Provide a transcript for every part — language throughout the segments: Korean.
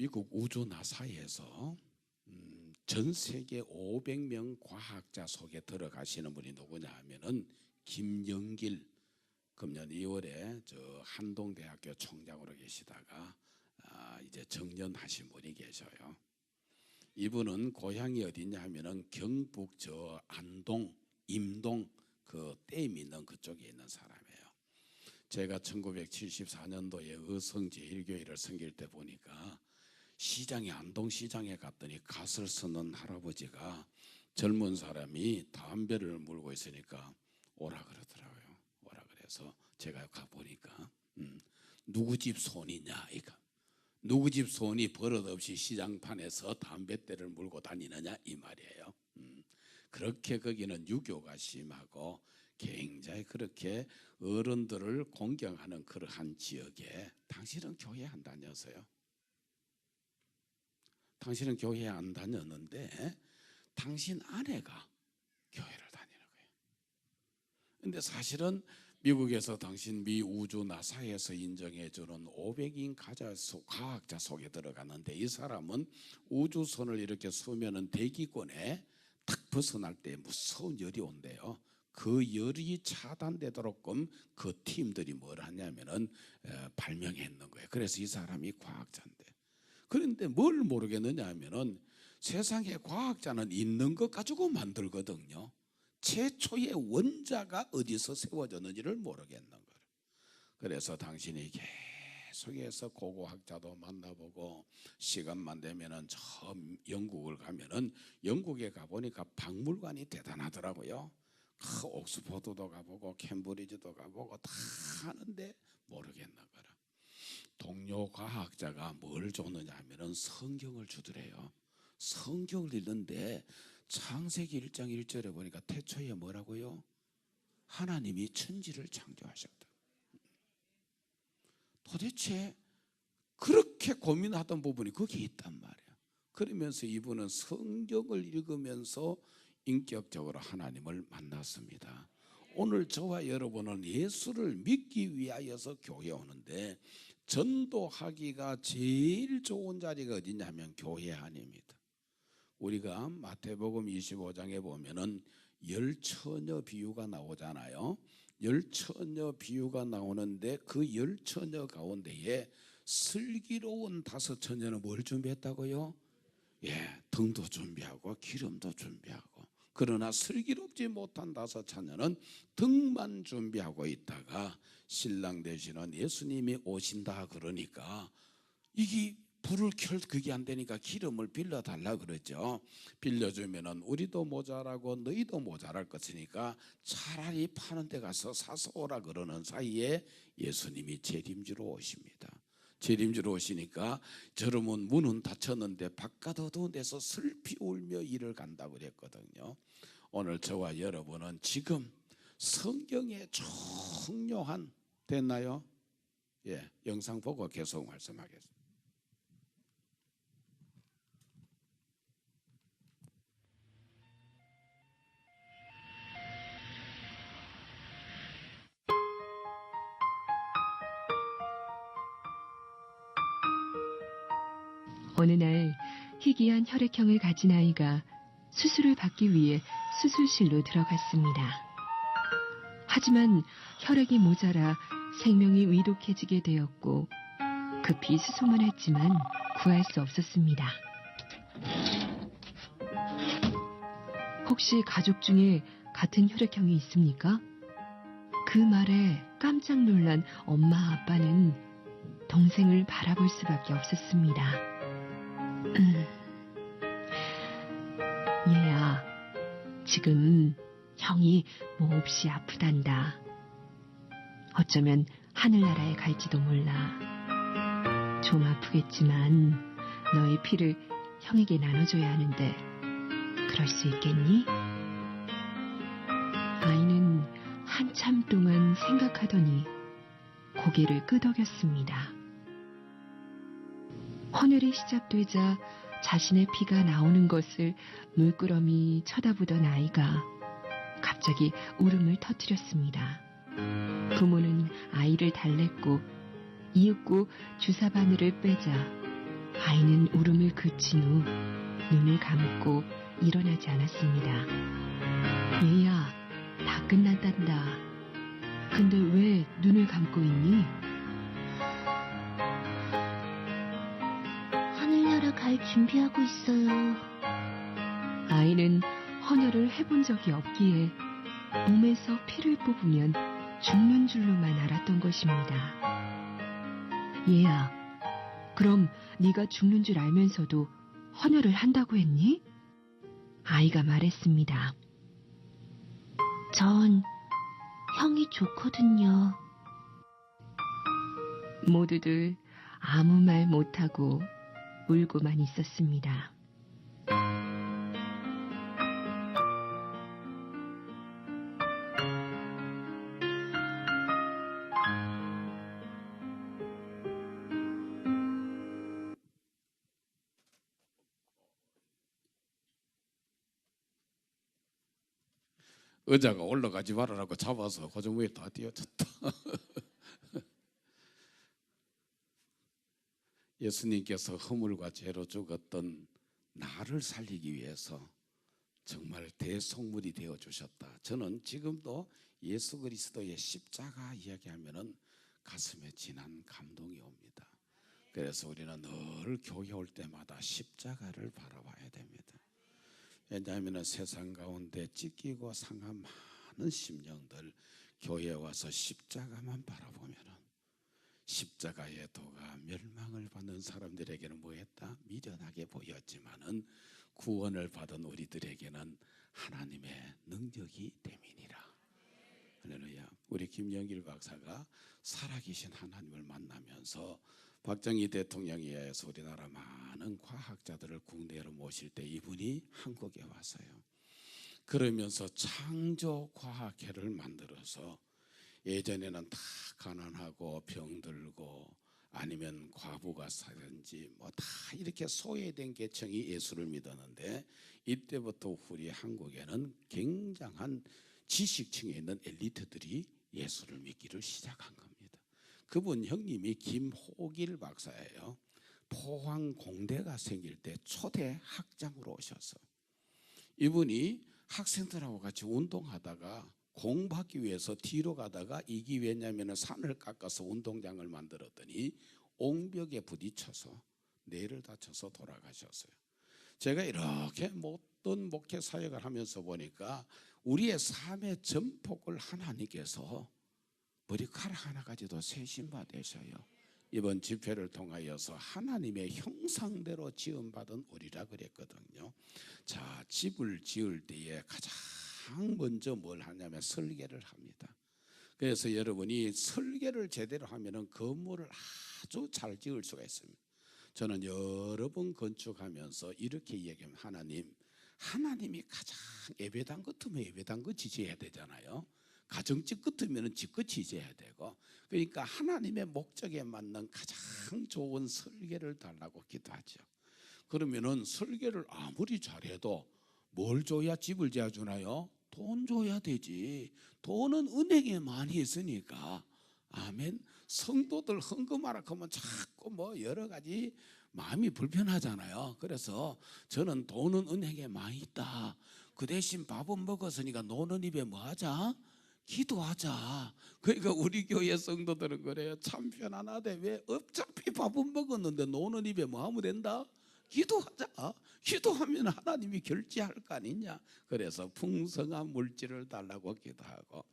미국 우주 나사에서 전 세계 500명 과학자 속에 들어가시는 분이 누구냐 하면은 김영길, 금년 2월에 저 한동대학교 총장으로 계시다가 이제 정년하신 분이 계셔요. 이분은 고향이 어디냐 하면은 경북 저 안동, 임동 그 댐 있는 그쪽에 있는 사람이에요. 제가 1974년도에 의성제일교회를 섬길 때 보니까 시장에 안동시장에 갔더니 갓을 쓰는 할아버지가 젊은 사람이 담배를 물고 있으니까 오라 그러더라고요. 오라 그래서 제가 가보니까 누구 집 손이냐 이거. 누구 집 손이 버릇없이 시장판에서 담뱃대를 물고 다니느냐 이 말이에요. 그렇게 거기는 유교가 심하고 굉장히 그렇게 어른들을 공경하는 그러한 지역에 당신은 교회 안 다녔어요? 당신은 교회 안 다녔는데 당신 아내가 교회를 다니는 거예요. 근데 사실은 미국에서 당신 미 우주 나사에서 인정해주는 500인 과학자 속에 들어갔는데 이 사람은 우주선을 이렇게 쏘면은 대기권에 탁 벗어날 때 무서운 열이 온대요. 그 열이 차단되도록끔 그 팀들이 뭘 하냐면은 발명했는 거예요. 그래서 이 사람이 과학자인데. 그런데 뭘 모르겠느냐 하면은 세상에 과학자는 있는 것 가지고 만들거든요. 최초의 원자가 어디서 세워졌는지를 모르겠는 거예요. 그래서 당신이 계속해서 고고학자도 만나보고 시간만 되면은 저 영국을 가면은 영국에 가보니까 박물관이 대단하더라고요. 옥스퍼드도 가보고 캠브리지도 가보고 다 하는데 모르겠는 거라. 동료 과학자가 뭘 줬느냐 하면은 성경을 주더래요. 성경을 읽는데 창세기 1장 1절에 보니까 태초에 뭐라고요? 하나님이 천지를 창조하셨다. 도대체 그렇게 고민하던 부분이 거기에 있단 말이야. 그러면서 이분은 성경을 읽으면서 인격적으로 하나님을 만났습니다. 오늘 저와 여러분은 예수를 믿기 위하여서 교회 오는데 전도하기가 제일 좋은 자리가 어디냐 하면 교회 안입니다. 우리가 마태복음 25장에 보면은 열처녀 비유가 나오잖아요. 열처녀 비유가 나오는데 그 열처녀 가운데에 슬기로운 5처녀는 뭘 준비했다고요? 등도 준비하고 기름도 준비하고. 그러나 슬기롭지 못한 5처녀는 등만 준비하고 있다가 신랑 되시는 예수님이 오신다 그러니까 이게 불을 켤 그게 안 되니까 기름을 빌려달라 그러죠. 빌려주면은 우리도 모자라고 너희도 모자랄 것이니까 차라리 파는 데 가서 사서 오라 그러는 사이에 예수님이 재림주로 오십니다. 재림주로 오시니까 저러면 문은 닫혔는데 바깥 어두운 데서 슬피 울며 일을 간다고 그랬거든요. 오늘 저와 여러분은 지금 성경에 중요한 됐나요? 영상 보고 계속 말씀하겠습니다. 어느 날 희귀한 혈액형을 가진 아이가 수술을 받기 위해 수술실로 들어갔습니다. 하지만 혈액이 모자라 생명이 위독해지게 되었고 급히 수소문 했지만 구할 수 없었습니다. 혹시 가족 중에 같은 혈액형이 있습니까? 그 말에 깜짝 놀란 엄마 아빠는 동생을 바라볼 수밖에 없었습니다. 얘야, 지금 형이 몹시 아프단다. 어쩌면 하늘나라에 갈지도 몰라. 좀 아프겠지만 너의 피를 형에게 나눠줘야 하는데 그럴 수 있겠니? 아이는 한참 동안 생각하더니 고개를 끄덕였습니다. 헌혈이 시작되자 자신의 피가 나오는 것을 물끄러미 쳐다보던 아이가 갑자기 울음을 터뜨렸습니다. 부모는 아이를 달랬고 이윽고 주사 바늘을 빼자 아이는 울음을 그친 후 눈을 감고 일어나지 않았습니다. 얘야, 다 끝났단다. 근데 왜 눈을 감고 있니? 하늘나라 갈 준비하고 있어요. 아이는 헌혈을 해본 적이 없기에 몸에서 피를 뽑으면 죽는 줄로만 알았던 것입니다. 얘야, 그럼 네가 죽는 줄 알면서도 헌혈을 한다고 했니? 아이가 말했습니다. 전 형이 좋거든요. 모두들 아무 말 못하고 울고만 있었습니다. 의자가 올라가지 말아라고 잡아서 고정 위에 다 띄워졌다. 예수님께서 허물과 죄로 죽었던 나를 살리기 위해서 정말 대속물이 되어 주셨다. 저는 지금도 예수 그리스도의 십자가 이야기하면은 가슴에 진한 감동이 옵니다. 그래서 우리는 늘 교회 올 때마다 십자가를 바라봐야 됩니다. 왜냐하면 세상 가운데 찢기고 상한 많은 심령들 교회에 와서 십자가만 바라보면 십자가의 도가 멸망을 받는 사람들에게는 뭐했다? 미련하게 보였지만은 구원을 받은 우리들에게는 하나님의 능력이 됨이니라. 할렐루야. 우리 김영길 박사가 살아계신 하나님을 만나면서 박정희 대통령에 의해서 우리나라 많은 과학자들을 국내로 모실 때 이분이 한국에 왔어요. 그러면서 창조과학회를 만들어서 예전에는 다 가난하고 병들고 아니면 과부가 사든지 뭐 다 이렇게 소외된 계층이 예수를 믿었는데 이때부터 우리 한국에는 굉장한 지식층에 있는 엘리트들이 예수를 믿기를 시작한 겁니다. 그분 형님이 김호길 박사예요. 포항공대가 생길 때 초대 학장으로 오셔서 이분이 학생들하고 같이 운동하다가 공부하기 위해서 뒤로 가다가 이 기회냐면 산을 깎아서 운동장을 만들었더니 옹벽에 부딪혀서 뇌를 다쳐서 돌아가셨어요. 제가 이렇게 모든 목회 사역을 하면서 보니까 우리의 삶의 전폭을 하나님께서 머리카락 하나 가지도 세심받으셔요. 이번 집회를 통하여서 하나님의 형상대로 지음받은 우리라 그랬거든요. 자, 집을 지을 때에 가장 먼저 뭘 하냐면 설계를 합니다. 그래서 여러분이 설계를 제대로 하면은 건물을 아주 잘 지을 수가 있습니다. 저는 여러 번 건축하면서 이렇게 얘기하면 하나님이 가장 예배당 같으면 예배당 같이 지어야 되잖아요. 가정집 같으면 집같이 지어야 되고, 그러니까 하나님의 목적에 맞는 가장 좋은 설계를 달라고 기도하죠. 그러면은 설계를 아무리 잘해도 뭘 줘야 집을 지어주나요? 돈 줘야 되지. 돈은 은행에 많이 있으니까. 아멘. 성도들 헌금하라 하면 자꾸 뭐 여러 가지 마음이 불편하잖아요. 그래서 저는 돈은 은행에 많이 있다. 그 대신 밥은 먹었으니까 노는 입에 뭐 하자? 기도하자. 그러니까 우리 교회 성도들은 그래요. 참 편안하대. 왜? 어차피 밥은 먹었는데 노는 입에 뭐 하면 된다? 기도하자. 기도하면 하나님이 결제할 거 아니냐. 그래서 풍성한 물질을 달라고 기도하고,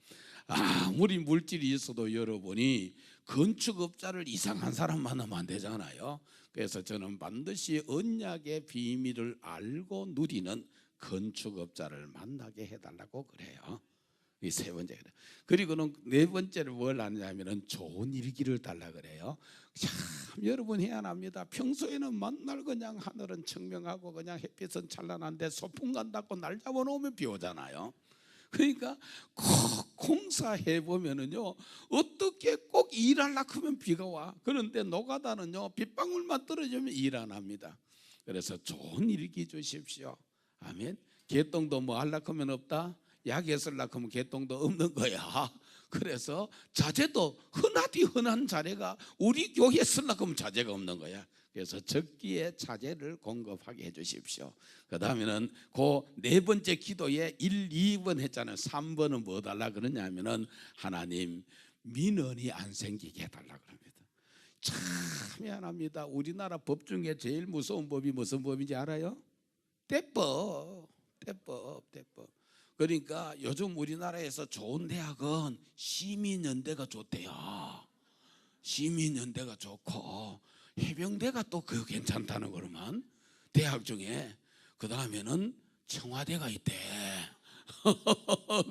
아무리 물질이 있어도 여러분이 건축업자를 이상한 사람 만나면 안 되잖아요. 그래서 저는 반드시 언약의 비밀을 알고 누리는 건축업자를 만나게 해달라고 그래요. 이 세 번째. 그리고는 네 번째로 뭘 하냐면은 좋은 일기를 달라 그래요. 참 여러분 희한합니다. 평소에는 만날 그냥 하늘은 청명하고 그냥 햇빛은 찬란한데 소풍 간다고 날 잡아놓으면 비 오잖아요. 그러니까 꼭 공사해 보면은요, 어떻게 꼭 일하려고 하면 비가 와. 그런데 노가다는요, 빗방울만 떨어지면 일 안 합니다. 그래서 좋은 일기 주십시오. 아멘. 개똥도 뭐 하려고 하면 없다. 약에 쓰려고 하면 개똥도 없는 거야. 그래서 자재도 흔하디 흔한 자재가 우리 교회에 쓰려고 하면 자재가 없는 거야. 그래서 적기에 자재를 공급하게 해주십시오. 그 다음에는 그 네 번째 기도에 1, 2번 했잖아요. 3번은 뭐 달라 그러냐면은 하나님 민원이 안 생기게 해달라 그럽니다. 참 미안합니다. 우리나라 법 중에 제일 무서운 법이 무슨 법인지 알아요? 대법. 그러니까 요즘 우리나라에서 좋은 대학은 시민연대가 좋대요. 시민연대가 좋고 해병대가 또 그 괜찮다는 거로만 대학 중에 그 다음에는 청와대가 있대.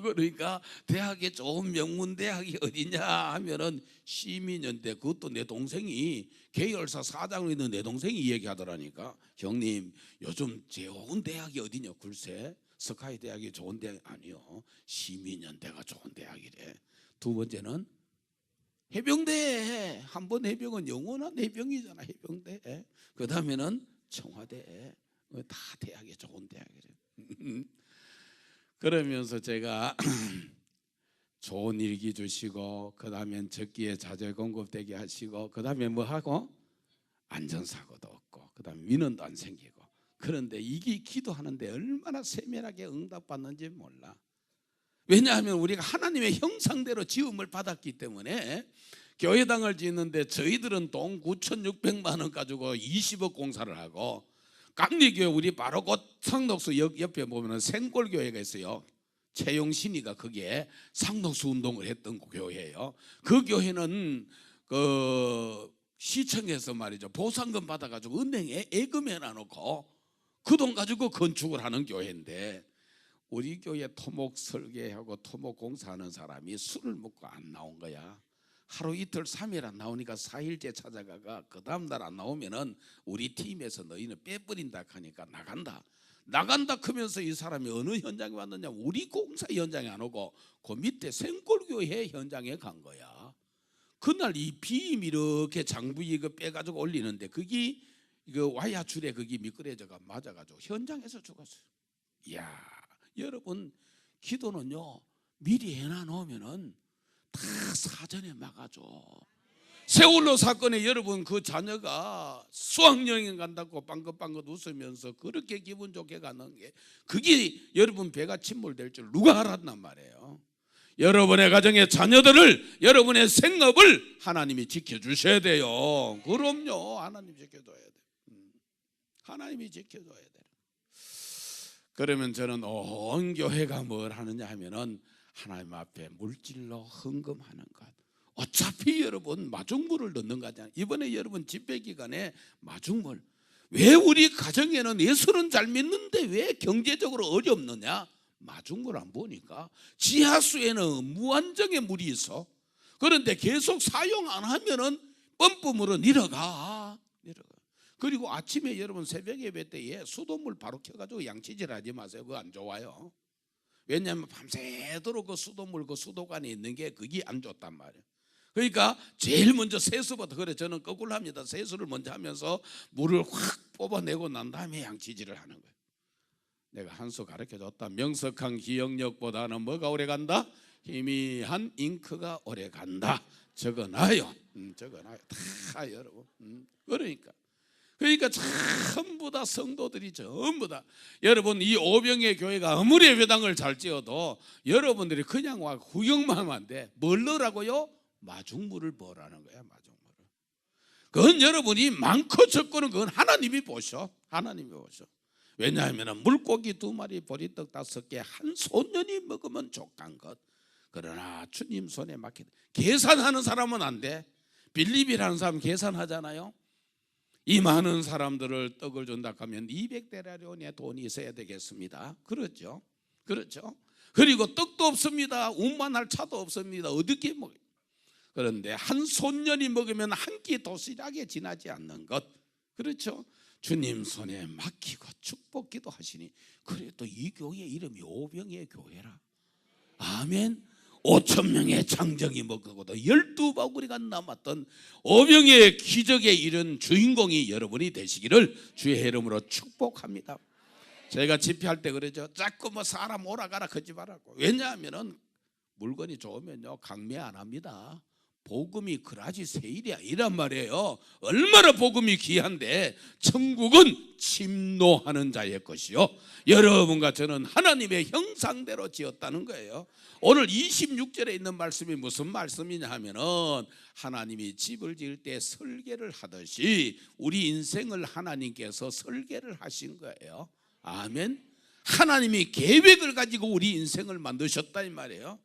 그러니까 대학에 좋은 명문 대학이 어디냐 하면은 시민연대. 그것도 내 동생이 계열사 사장으로 있는 내 동생이 얘기하더라니까. 형님 요즘 좋은 대학이 어디냐. 글쎄 스카이 대학이 좋은 대학 아니요. 시민연대가 좋은 대학이래. 두 번째는 해병대. 한번 해병은 영원한 해병이잖아. 해병대. 그 다음에는 청와대. 다 대학이 좋은 대학이래. 그러면서 제가 좋은 일기 주시고 그 다음엔 적기에 자재 공급되게 하시고 그 다음에 뭐 하고 안전사고도 없고 그 다음에 민원도 안 생기고. 그런데 이게 기도하는데 얼마나 세밀하게 응답받는지 몰라. 왜냐하면 우리가 하나님의 형상대로 지음을 받았기 때문에 교회당을 짓는데 저희들은 돈 9,600만 원 가지고 20억 공사를 하고 감리교회 우리 바로 곧 상록수 옆에 보면 생골교회가 있어요. 최용신이가 거기에 상록수 운동을 했던 교회예요. 그 교회는 그 시청에서 말이죠 보상금 받아가지고 은행에 예금해놔 놓고 그 돈 가지고 건축을 하는 교회인데 우리 교회 토목 설계하고 토목 공사하는 사람이 술을 먹고 안 나온 거야. 하루 이틀 3일 안 나오니까 4일째 찾아가가 그 다음 날 안 나오면은 우리 팀에서 너희는 빼버린다 하니까 나간다 크면서 이 사람이 어느 현장에 왔느냐. 우리 공사 현장에 안 오고 그 밑에 생골교회 현장에 간 거야. 그날 이 비임 이렇게 장부 이거 빼가지고 올리는데 그게 이거 와야 줄에 그게 미끄러져가 맞아가지고 현장에서 죽었어요. 이야, 여러분 기도는요 미리 해놔 놓으면은 다 사전에 막아줘. 세월호 사건에 여러분 그 자녀가 수학여행 간다고 빵긋빵긋 웃으면서 그렇게 기분 좋게 가는 게 그게 여러분 배가 침몰될 줄 누가 알았단 말이에요. 여러분의 가정의 자녀들을 여러분의 생업을 하나님이 지켜주셔야 돼요. 그럼요. 하나님 지켜줘야 돼요. 하나님이 지켜줘야 돼요. 그러면 저는 온 교회가 뭘 하느냐 하면은 하나님 앞에 물질로 헌금하는 것. 어차피 여러분 마중물을 넣는 거잖아요. 이번에 여러분 집회기간에 마중물. 왜 우리 가정에는 예수는 잘 믿는데 왜 경제적으로 어렵느냐. 마중물 안 보니까 지하수에는 무한정의 물이 있어. 그런데 계속 사용 안 하면은 펌프물로 내려가. 그리고 아침에 여러분 새벽 예배 때에 수돗물 바로 켜가지고 양치질 하지 마세요. 그거 안 좋아요. 왜냐하면 밤새도록 그 수돗물 그 수도관에 있는 게 그게 안 좋단 말이에요. 그러니까 제일 먼저 세수부터. 그래 저는 거꾸로 합니다. 세수를 먼저 하면서 물을 확 뽑아내고 난 다음에 양치질을 하는 거예요. 내가 한 수 가르쳐줬다. 명석한 기억력보다는 뭐가 오래 간다? 희미한 잉크가 오래 간다. 적어놔요. 적어놔요. 다 여러분. 그러니까 전부 다 성도들이 전부 다 여러분 이 오병의 교회가 아무리 예배당을 잘 지어도 여러분들이 그냥 와 구경만 하면 안 돼. 뭘 넣으라고요? 마중물을 뭐라는 거야. 마중물을. 그건 여러분이 많고 적고는 그건 하나님이 보셔. 하나님이 보셔. 왜냐하면 물고기 2마리 보리떡 5개 한 소년이 먹으면 족한 것. 그러나 주님 손에 맡기다. 계산하는 사람은 안 돼. 빌립이라는 사람 계산하잖아요. 이 많은 사람들을 떡을 준다 하면 200데나리온의 돈이 있어야 되겠습니다. 그렇죠? 그리고 떡도 없습니다. 운반할 차도 없습니다. 어떻게 먹어요? 그런데 한 손년이 먹으면 한 끼 도시락에 지나지 않는 것. 그렇죠? 주님 손에 맡기고 축복기도 하시니 그래 또 이 교회 이름이 오병의 교회라. 아멘. 5,000명의 장정이 먹고도 12바구리가 남았던 오병의 기적에 이른 주인공이 여러분이 되시기를 주의 이름으로 축복합니다. 제가 집회할 때 그러죠. 자꾸 뭐 사람 오라가라 그러지 말라고. 왜냐하면 물건이 좋으면요 강매 안 합니다. 복음이 그라지 세일이 아니란 말이에요. 얼마나 복음이 귀한데 천국은 침노하는 자의 것이요 여러분과 저는 하나님의 형상대로 지었다는 거예요. 오늘 26절에 있는 말씀이 무슨 말씀이냐 하면은 하나님이 집을 지을 때 설계를 하듯이 우리 인생을 하나님께서 설계를 하신 거예요. 아멘. 하나님이 계획을 가지고 우리 인생을 만드셨다 이 말이에요.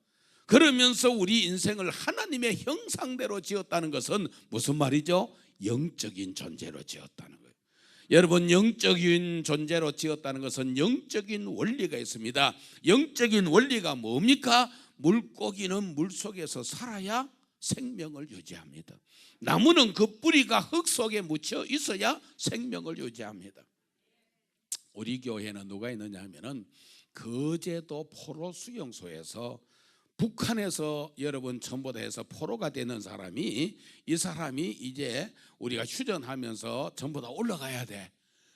그러면서 우리 인생을 하나님의 형상대로 지었다는 것은 무슨 말이죠? 영적인 존재로 지었다는 거예요. 여러분, 영적인 존재로 지었다는 것은 영적인 원리가 있습니다. 영적인 원리가 뭡니까? 물고기는 물속에서 살아야 생명을 유지합니다. 나무는 그 뿌리가 흙 속에 묻혀 있어야 생명을 유지합니다. 우리 교회는 누가 있느냐 하면은 거제도 포로 수용소에서 북한에서 여러분 전부 다 해서 포로가 되는 사람이 이 사람이 이제 우리가 휴전하면서 전부 다 올라가야 돼.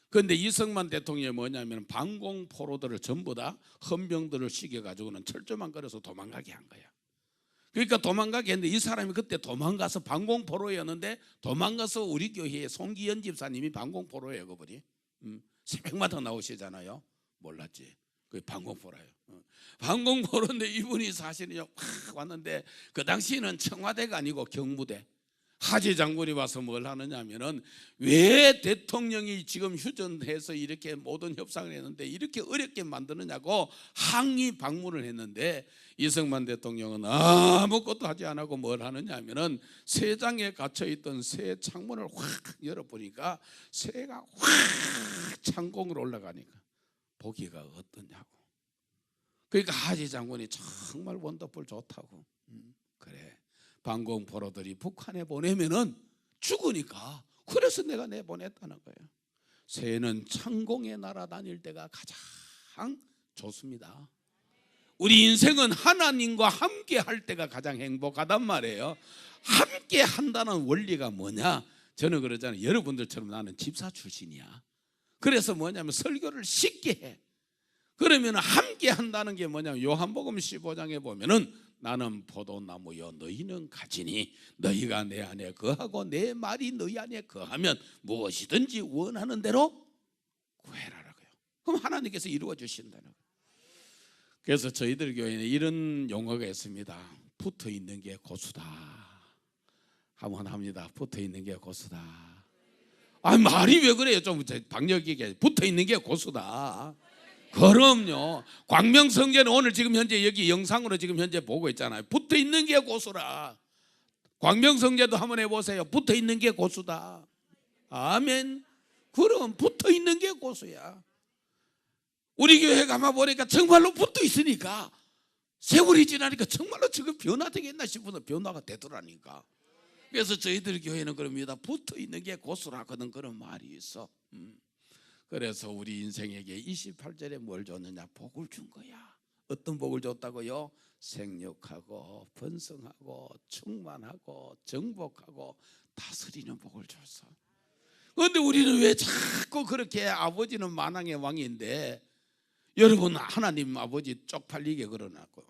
그런데 이승만 대통령이 뭐냐면 반공 포로들을 전부 다 헌병들을 시켜가지고는 철조망 걸어서 도망가게 한 거야. 그러니까 도망가게 했는데 이 사람이 그때 도망가서 반공 포로였는데 도망가서 우리 교회에 송기현 집사님이 반공 포로예요. 그분이 새벽마다 나오시잖아요. 몰랐지. 그게 반공포라예요. 반공포로인데 이분이 사실은 확 왔는데 그 당시에는 청와대가 아니고 경무대 하지 장군이 와서 뭘 하느냐 하면은 왜 대통령이 지금 휴전해서 이렇게 모든 협상을 했는데 이렇게 어렵게 만드느냐고 항의 방문을 했는데 이승만 대통령은 아무것도 하지 않고 뭘 하느냐 하면은 새장에 갇혀있던 새 창문을 확 열어보니까 새가 확 창공으로 올라가니까 보기가 어떠냐고. 그러니까 하지 장군이 정말 원더풀 좋다고. 그래, 반공 포로들이 북한에 보내면은 죽으니까 그래서 내가 내보냈다는 거예요. 새는 창공에 날아다닐 때가 가장 좋습니다. 우리 인생은 하나님과 함께 할 때가 가장 행복하단 말이에요. 함께 한다는 원리가 뭐냐? 저는 그러잖아요. 여러분들처럼 나는 집사 출신이야. 그래서 뭐냐면 설교를 쉽게 해. 그러면 함께 한다는 게 뭐냐면 요한복음 15장에 보면은 나는 포도나무요 너희는 가지니 너희가 내 안에 거하고 내 말이 너희 안에 거하면 무엇이든지 원하는 대로 구해라라고요. 그럼 하나님께서 이루어 주신다는 거예요. 그래서 저희들 교회는 이런 용어가 있습니다. 붙어 있는 게 고수다. 한번 합니다. 붙어 있는 게 고수다. 아, 말이 왜 그래요? 좀 박력 있게. 붙어 있는 게 고수다. 그럼요. 광명성전은 오늘 지금 현재 여기 영상으로 지금 현재 보고 있잖아요. 붙어 있는 게 고수라. 광명성전도 한번 해보세요. 붙어 있는 게 고수다. 아멘. 그럼 붙어 있는 게 고수야. 우리 교회 가만 보니까 정말로 붙어 있으니까 세월이 지나니까 정말로 지금 변화되겠나 싶어서 변화가 되더라니까. 그래서 저희들 교회는 그럽니다. 붙어 있는 게 고수라거든 그런 말이 있어. 그래서 우리 인생에게 28절에 뭘 줬느냐? 복을 준 거야. 어떤 복을 줬다고요? 생육하고 번성하고 충만하고 정복하고 다스리는 복을 줬어. 그런데 우리는 왜 자꾸 그렇게 아버지는 만왕의 왕인데 여러분 하나님 아버지 쪽팔리게 걸어놨고,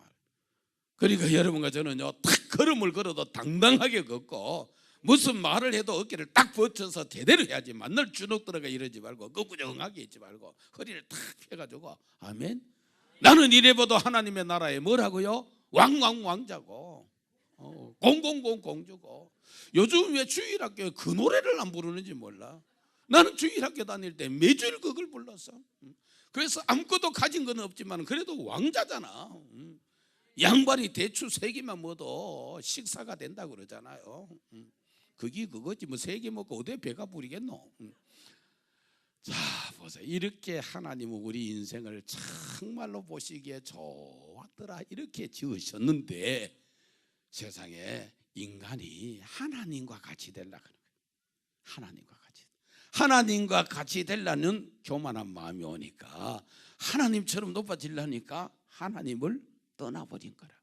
그러니까 여러분과 저는요 딱 걸음을 걸어도 당당하게 걷고 무슨 말을 해도 어깨를 딱 버텨서 제대로 해야지. 만날 주눅 들어가 이러지 말고 끄꾸정하게 있지 말고 허리를 탁 펴가지고 아멘. 나는 이래봐도 하나님의 나라에 뭐라고요? 왕왕왕자고 공공공 공주고. 요즘 왜 주일학교에 그 노래를 안 부르는지 몰라. 나는 주일학교 다닐 때 매주일 그걸 불렀어. 그래서 아무것도 가진 건 없지만 그래도 왕자잖아. 양반이 대추 3개만 먹어도 식사가 된다고 그러잖아요. 그게 그거지. 뭐 3개 먹고 어디 배가 부리겠노. 자 보세요. 이렇게 하나님은 우리 인생을 정말로 보시기에 좋았더라 이렇게 지으셨는데 세상에 인간이 하나님과 같이 되려고 하는 거예요. 하나님과 같이 되려는 교만한 마음이 오니까 하나님처럼 높아지려니까 하나님을 떠나버린 거라.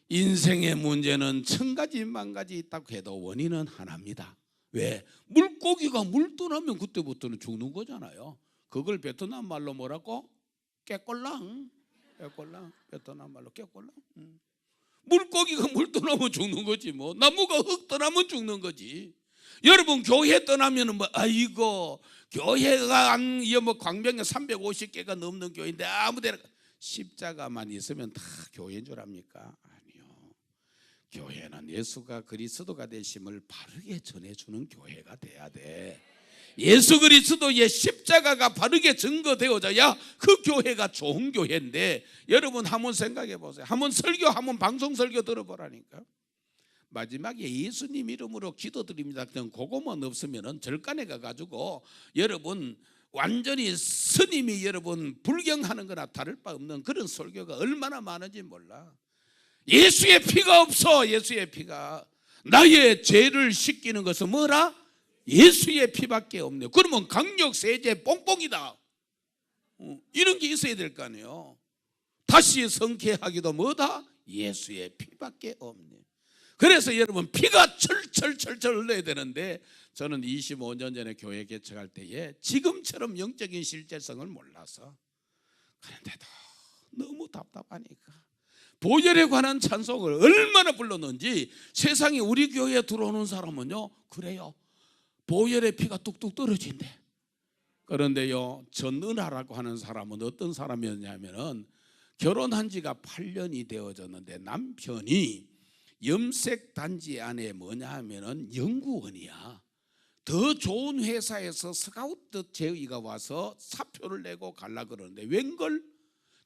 인생의 문제는 1000가지 만가지 있다고 해도 원인은 하나입니다. 왜? 물고기가 물 떠나면 그때부터는 죽는 거잖아요. 그걸 베트남 말로 뭐라고? 깨꼴랑. 베트남 말로 깨꼴랑. 물고기가 물 떠나면 죽는 거지 뭐. 나무가 흙 떠나면 죽는 거지. 여러분 교회 떠나면은 뭐 아이고 교회가 뭐 광명에 350개가 넘는 교회인데 아무데나 십자가만 있으면 다 교회인 줄 압니까? 아니요. 교회는 예수가 그리스도가 되심을 바르게 전해주는 교회가 돼야 돼. 예수 그리스도의 십자가가 바르게 증거되어져야 그 교회가 좋은 교회인데, 여러분 한번 생각해 보세요. 한번 방송 설교 들어보라니까. 마지막에 예수님 이름으로 기도드립니다. 그냥 그거만 없으면은 절간에 가가지고 여러분 완전히 스님이 여러분 불경하는 거나 다를 바 없는 그런 설교가 얼마나 많은지 몰라. 예수의 피가 없어. 예수의 피가. 나의 죄를 씻기는 것은 뭐라? 예수의 피밖에 없네요. 그러면 강력 세제 뽕뽕이다. 이런 게 있어야 될 거 아니에요. 다시 성쾌하기도 뭐다? 예수의 피밖에 없네. 그래서 여러분 피가 철철철철 흘러야 되는데, 저는 25년 전에 교회 개척할 때에 지금처럼 영적인 실제성을 몰라서, 그런데도 너무 답답하니까 보혈에 관한 찬송을 얼마나 불렀는지. 세상에 우리 교회에 들어오는 사람은요 그래요. 보혈의 피가 뚝뚝 떨어진대. 그런데요 전은하라고 하는 사람은 어떤 사람이었냐면은 결혼한 지가 8년이 되어졌는데 남편이 염색 단지 안에 뭐냐 하면은 연구원이야. 더 좋은 회사에서 스카우트 제의가 와서 사표를 내고 갈라 그러는데 웬걸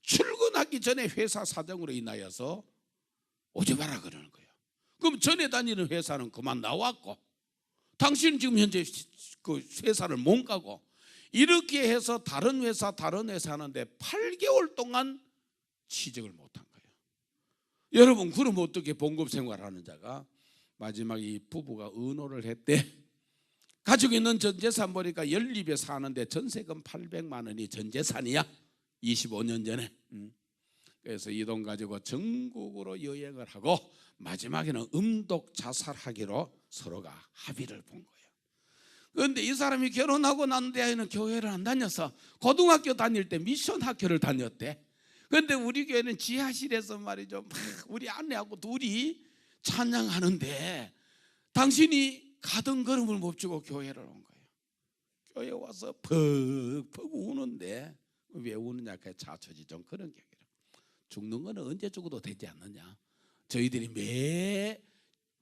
출근하기 전에 회사 사정으로 인하여서 오지 마라 그러는 거예요. 그럼 전에 다니는 회사는 그만 나왔고 당신은 지금 현재 그 회사를 못 가고, 이렇게 해서 다른 회사 하는데 8개월 동안 취직을 못한 거예요. 여러분 그럼 어떻게 봉급 생활하는 자가 마지막에 이 부부가 의논을 했대. 가지고 있는 전 재산 보니까 연립에 사는데 전세금 800만 원이 전 재산이야. 25년 전에. 그래서 이 돈 가지고 전국으로 여행을 하고 마지막에는 음독 자살하기로 서로가 합의를 본 거예요. 그런데 이 사람이 결혼하고 난 뒤에는 교회를 안 다녀서 고등학교 다닐 때 미션 학교를 다녔대. 그런데 우리 교회는 지하실에서 말이죠 우리 아내하고 둘이 찬양하는데 당신이 가던 걸음을 멈추고 교회를 온 거예요. 교회 와서 퍽퍽 우는데 왜 우느냐, 그 자초지 좀 그런 게. 죽는 거는 언제 죽어도 되지 않느냐. 저희들이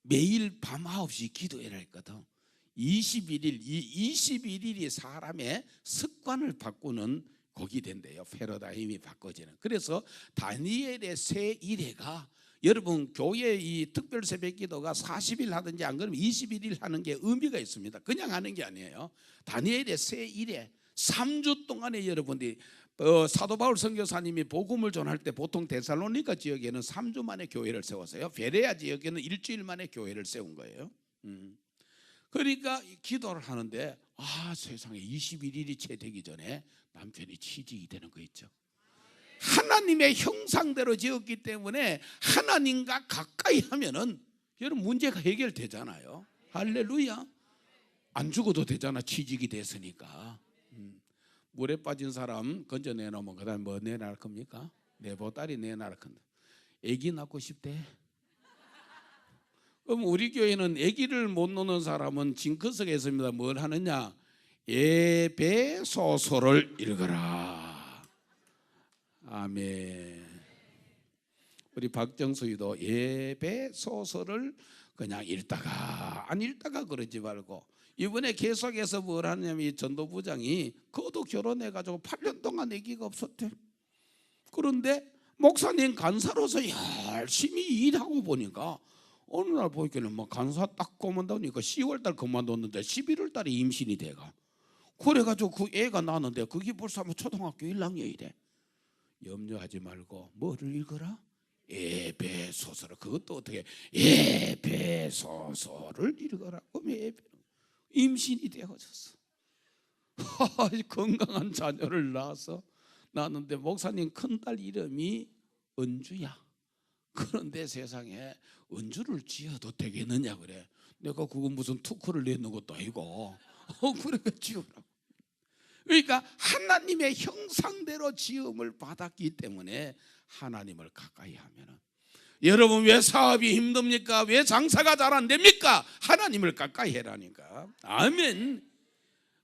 매일 밤 9시 기도회를 했거든. 21일이 사람의 습관을 바꾸는 곡이 된대요. 패러다임이 바꿔지는. 그래서 다니엘의 새 일회가, 여러분 교회 이 특별 새벽 기도가 40일 하든지 안 그러면 21일 하는 게 의미가 있습니다. 그냥 하는 게 아니에요. 다니엘의 새 일회 3주 동안에 여러분들이 사도 바울 선교사님이 복음을 전할 때 보통 데살로니가 지역에는 3주 만에 교회를 세웠어요. 베레아 지역에는 일주일 만에 교회를 세운 거예요. 그러니까 기도를 하는데 세상에 21일이 채 되기 전에 남편이 취직이 되는 거 있죠. 하나님의 형상대로 지었기 때문에 하나님과 가까이 하면은 여러분 문제가 해결되잖아요. 할렐루야. 안 죽어도 되잖아. 취직이 됐으니까. 물에 빠진 사람 건져내놓으면 그 다음에 뭐 내놔할 겁니까? 내 보따리 내놔할 건데. 애기 낳고 싶대. 그럼 우리 교회는 애기를 못 놓는 사람은 징크스가 있습니다. 뭘 하느냐? 에베소서를 읽어라. 아멘. 우리 박정수이도 에베소서를 그냥 읽다가 안 읽다가 그러지 말고, 이번에 계속해서 뭘 하냐면 이 전도부장이 그도 결혼해가지고 8년 동안 아기가 없었대. 그런데 목사님 간사로서 열심히 일하고 보니까 어느 날 보니까는 뭐 간사 딱 그만두니까 10월달 그만뒀는데 11월달에 임신이 돼가. 그래가지고 그 애가 나는데 그게 벌써 뭐 초등학교 1학년이래. 염려하지 말고 뭐를 읽어라? 에베소서를. 그것도 어떻게 에베소서를 읽어라. 그럼 임신이 되어졌어. 건강한 자녀를 낳아서 낳았는데 목사님 큰딸 이름이 은주야. 그런데 세상에 은주를 지어도 되겠느냐 그래. 내가 그거 무슨 투크를 내는 것도 아니고 그러니까 지으라고. 그러니까 하나님의 형상대로 지음을 받았기 때문에 하나님을 가까이 하면은, 여러분 왜 사업이 힘듭니까? 왜 장사가 잘 안 됩니까? 하나님을 가까이 해라니까. 아멘.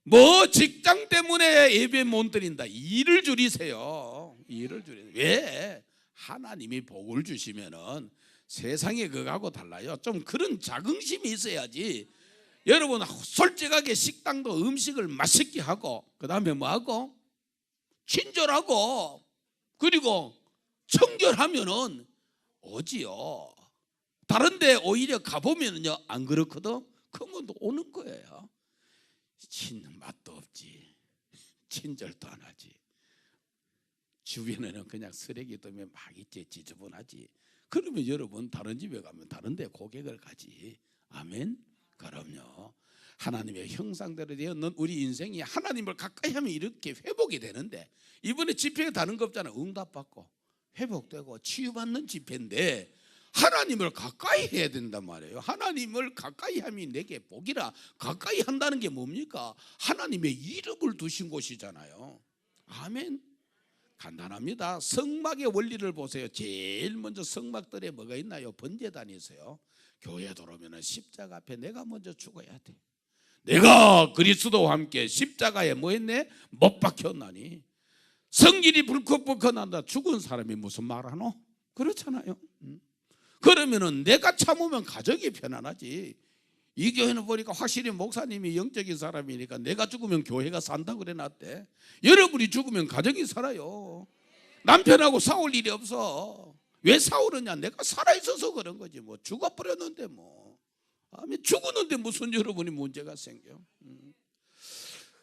뭐 직장 때문에 예배 못 드린다. 일을 줄이세요. 일을 줄이세요. 왜? 하나님이 복을 주시면은 세상에 그거하고 달라요. 좀 그런 자긍심이 있어야지. 여러분 솔직하게 식당도 음식을 맛있게 하고 그 다음에 뭐하고? 친절하고 그리고 청결하면은 오지요. 다른데 오히려 가보면은요 안 그렇거든. 그러면 오는 거예요. 맛도 없지, 친절도 안 하지, 주변에는 그냥 쓰레기 때문에 막 있지, 지저분하지. 그러면 여러분 다른 집에 가면 다른 데 고객을 가지. 아멘. 그럼요. 하나님의 형상대로 되었는 우리 인생이 하나님을 가까이 하면 이렇게 회복이 되는데, 이번에 집회가 다른 거 없잖아. 응답받고 회복되고 치유받는 집회인데 하나님을 가까이 해야 된단 말이에요. 하나님을 가까이 함이 내게 복이라. 가까이 한다는 게 뭡니까? 하나님의 이름을 두신 곳이잖아요. 아멘. 간단합니다. 성막의 원리를 보세요. 제일 먼저 성막들에 뭐가 있나요? 번제단이 있어요. 교회 들어오면 십자가 앞에 내가 먼저 죽어야 돼. 내가 그리스도와 함께 십자가에 뭐 했네? 못 박혔나니. 성질이 불컥불컥 난다. 죽은 사람이 무슨 말하노? 그렇잖아요. 그러면은 내가 참으면 가정이 편안하지. 이 교회는 보니까 확실히 목사님이 영적인 사람이니까 내가 죽으면 교회가 산다고 그래 놨대. 여러분이 죽으면 가정이 살아요. 남편하고 싸울 일이 없어. 왜 싸우느냐? 내가 살아있어서 그런 거지. 뭐 죽어버렸는데 뭐. 죽었는데 무슨 여러분이 문제가 생겨.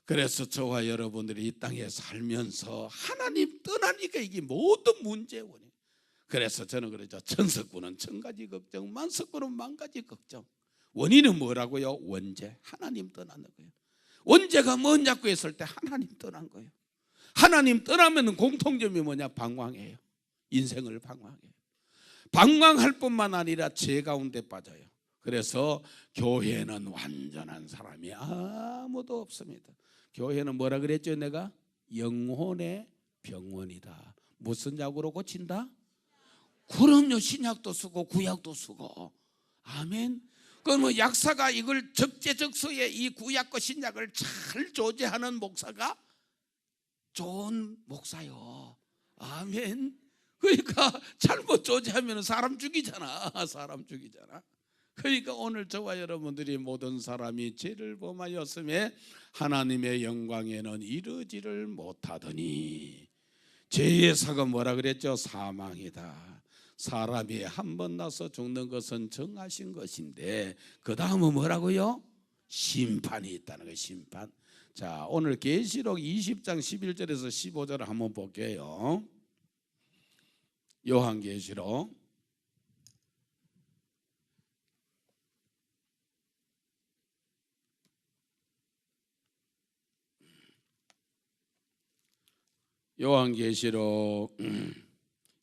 그래서 저와 여러분들이 이 땅에 살면서 하나님 떠나니까 이게 모든 문제의 원인. 그래서 저는 그러죠. 천석구는 천가지 걱정, 만석구는 만가지 걱정. 원인은 뭐라고요? 원죄. 하나님 떠나는 거예요. 원죄가 뭐냐고 했을 때 하나님 떠난 거예요. 하나님 떠나면 공통점이 뭐냐? 방황해요. 인생을 방황해요. 방황할 뿐만 아니라 죄 가운데 빠져요. 그래서 교회는 완전한 사람이 아무도 없습니다. 교회는 뭐라 그랬죠? 내가 영혼의 병원이다. 무슨 약으로 고친다? 그럼요. 신약도 쓰고 구약도 쓰고. 아멘. 그러면 약사가 이걸 적재적소에 이 구약과 신약을 잘 조제하는 목사가 좋은 목사요. 아멘. 그러니까 잘못 조제하면 사람 죽이잖아. 사람 죽이잖아. 그러니까 오늘 저와 여러분들이 모든 사람이 죄를 범하였음에 하나님의 영광에는 이르지를 못하더니, 죄의 사가 뭐라 그랬죠? 사망이다. 사람이 한 번 나서 죽는 것은 정하신 것인데 그 다음은 뭐라고요? 심판이 있다는 거예요. 심판. 자, 오늘 계시록 20장 11절에서 15절을 한번 볼게요. 요한계시록 요한계시록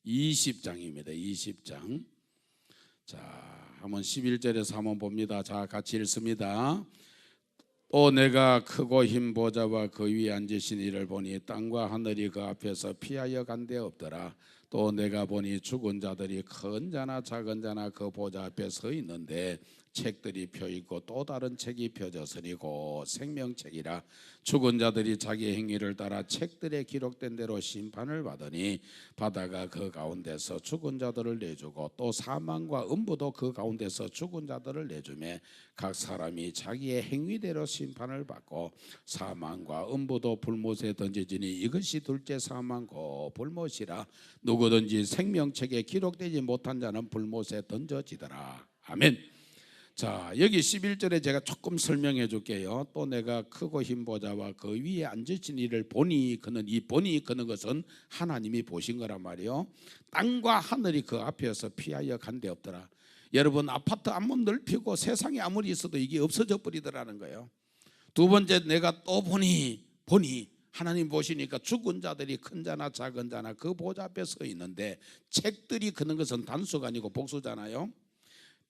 20장입니다. 20장. 자, 한번 11절에서 한번 봅니다. 자, 같이 읽습니다. 또 내가 크고 흰 보좌와 그 위에 앉으신 이를 보니 땅과 하늘이 그 앞에서 피하여 간 데 없더라. 또 내가 보니 죽은 자들이 큰 자나 작은 자나 그 보좌 앞에 서 있는데 책들이 펴있고 또 다른 책이 펴졌으니 곧 생명책이라. 죽은 자들이 자기 행위를 따라 책들에 기록된 대로 심판을 받으니 바다가 그 가운데서 죽은 자들을 내주고 또 사망과 음부도 그 가운데서 죽은 자들을 내주매 각 사람이 자기의 행위대로 심판을 받고 사망과 음부도 불못에 던져지니 이것이 둘째 사망고 불못이라. 누구든지 생명책에 기록되지 못한 자는 불못에 던져지더라. 아멘. 자, 여기 11절에 제가 조금 설명해 줄게요. 또 내가 크고 흰 보좌와 그 위에 앉으신 이를 보니, 그는 이 보니 그는 것은 하나님이 보신 거란 말이요. 땅과 하늘이 그 앞에서 피하여 간 데 없더라. 여러분, 아파트 앞문 넓히고 세상에 아무리 있어도 이게 없어져 버리더라는 거예요. 두 번째, 내가 또 보니 하나님 보시니까 죽은 자들이 큰 자나 작은 자나 그 보좌 앞에 서 있는데 책들이 그는 것은 단수가 아니고 복수잖아요.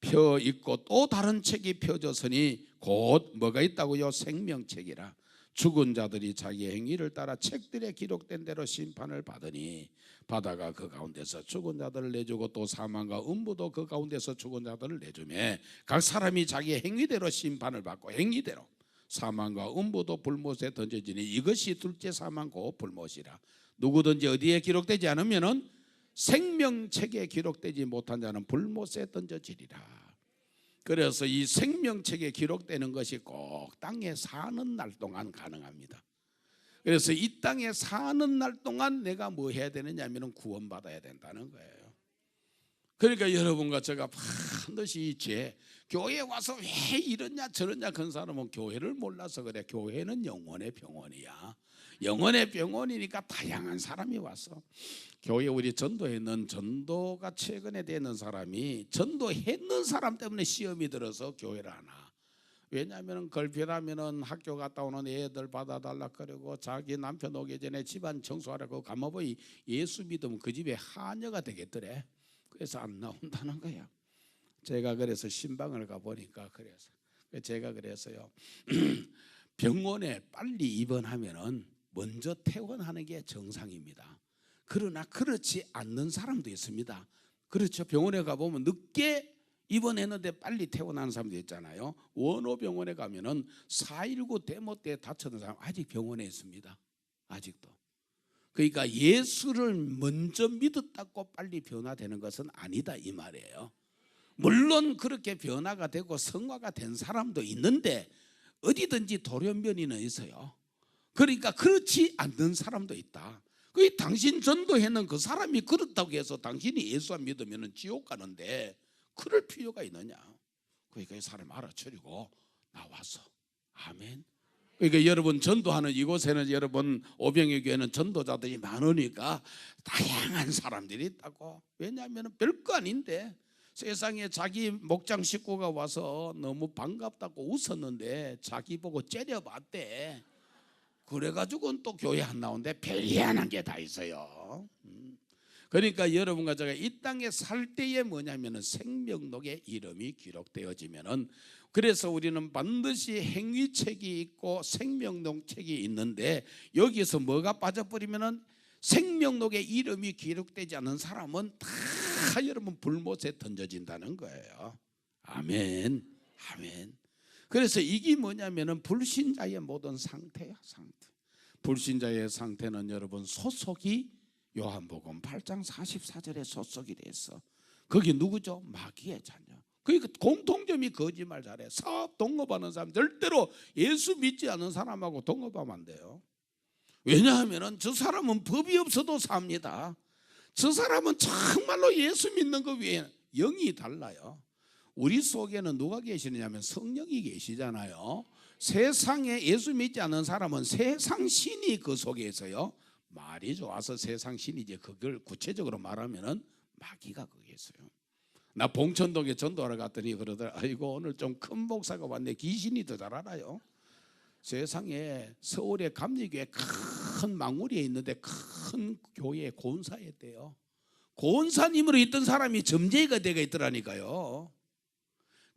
펴 있고 또 다른 책이 펴졌으니 곧 뭐가 있다고요? 생명책이라. 죽은 자들이 자기 행위를 따라 책들에 기록된 대로 심판을 받으니 바다가 그 가운데서 죽은 자들을 내주고 또 사망과 음부도 그 가운데서 죽은 자들을 내주매 각 사람이 자기 행위대로 심판을 받고 행위대로 사망과 음부도 불못에 던져지니 이것이 둘째 사망고 불못이라. 누구든지 어디에 기록되지 않으면은 생명책에 기록되지 못한 자는 불못에 던져지리라. 그래서 이 생명책에 기록되는 것이 꼭 땅에 사는 날 동안 가능합니다. 그래서 이 땅에 사는 날 동안 내가 뭐 해야 되느냐 하면 구원받아야 된다는 거예요. 그러니까 여러분과 제가 반드시 이 죄, 교회에 와서 왜 이러냐 저러냐 그런 사람은 교회를 몰라서 그래. 교회는 영혼의 병원이야. 영혼의 병원이니까 다양한 사람이 와서 교회 우리 전도했는 전도가 최근에 되는 사람이 전도했는 사람 때문에 시험이 들어서 교회를 안 와. 왜냐하면 걸핏하면은 학교 갔다 오는 애들 받아달라 그러고 자기 남편 오기 전에 집안 청소하라고 가마보이 예수 믿으면 그 집에 하녀가 되겠더래. 그래서 안 나온다는 거야. 제가 그래서 신방을 가보니까 그래서 제가 그래서요 병원에 빨리 입원하면은 먼저 퇴원하는 게 정상입니다. 그러나 그렇지 않는 사람도 있습니다. 그렇죠. 병원에 가보면 늦게 입원했는데 빨리 퇴원하는 사람도 있잖아요. 원호병원에 가면은 4.19 데모 때 다쳤던 사람 아직 병원에 있습니다. 아직도. 그러니까 예수를 먼저 믿었다고 빨리 변화되는 것은 아니다 이 말이에요. 물론 그렇게 변화가 되고 성화가 된 사람도 있는데 어디든지 돌연변이는 있어요. 그러니까 그렇지 않는 사람도 있다. 그 당신 전도해는 그 사람이 그렇다고 해서 당신이 예수 안 믿으면 지옥 가는데 그럴 필요가 있느냐. 그러니까 이 사람 알아차리고 나와서 아멘. 그러니까 여러분 전도하는 이곳에는 여러분 오병의 교회는 전도자들이 많으니까 다양한 사람들이 있다고. 왜냐하면 별거 아닌데 세상에 자기 목장 식구가 와서 너무 반갑다고 웃었는데 자기 보고 째려봤대. 그래가지고는 또 교회 안 나오는데 별희한한 게 다 있어요. 그러니까 여러분과 제가 이 땅에 살 때에 뭐냐면은 생명록에 이름이 기록되어지면은 그래서 우리는 반드시 행위책이 있고 생명록책이 있는데 여기서 뭐가 빠져버리면은 생명록에 이름이 기록되지 않은 사람은 다 여러분 불못에 던져진다는 거예요. 아멘. 아멘. 그래서 이게 뭐냐면은 불신자의 모든 상태야, 상태. 불신자의 상태는 여러분 소속이 요한복음 8장 44절에 소속이 됐어. 거기 누구죠? 마귀의 자녀. 그러니까 공통점이 거짓말 잘해. 사업 동업하는 사람 절대로 예수 믿지 않는 사람하고 동업하면 안 돼요. 왜냐하면 저 사람은 법이 없어도 삽니다. 저 사람은 정말로 예수 믿는 것 위에 영이 달라요. 우리 속에는 누가 계시느냐면 성령이 계시잖아요. 세상에 예수 믿지 않는 사람은 세상 신이 그 속에 있어요. 말이 좋아서 세상 신이지 그걸 구체적으로 말하면은 마귀가 거기에 있어요. 나 봉천동에 전도하러 갔더니 그러더라. 아이고 오늘 좀 큰 목사가 왔네. 귀신이 더 잘 알아요. 세상에 서울의 감리교회 큰 망우리에 있는데 큰 교회에 고은사였대요. 고은사님으로 있던 사람이 점쟁이가 되어 있더라니까요.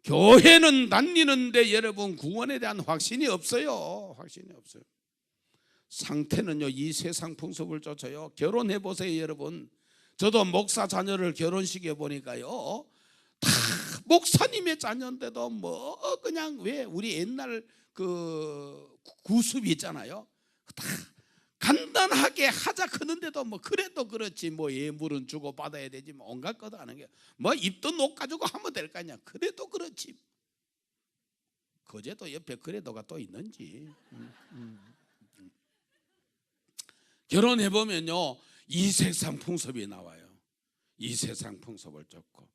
교회는 다니는데 여러분 구원에 대한 확신이 없어요. 확신이 없어요. 상태는요 이 세상 풍습을 쫓아요. 결혼해 보세요 여러분. 저도 목사 자녀를 결혼식에 보니까요 다 목사님의 자녀인데도 뭐 그냥 왜 우리 옛날 그 구습이 있잖아요. 다 간단하게 하자 그런데도 뭐 그래도 그렇지 뭐 예물은 주고 받아야 되지 뭐 온갖 것도 하는 게 뭐 입도 녹 가지고 하면 될 거 아니야. 그래도 그렇지. 그제도 옆에 그래도가 또 있는지. 결혼해 보면요 이 세상 풍습이 나와요. 이 세상 풍습을 쫓고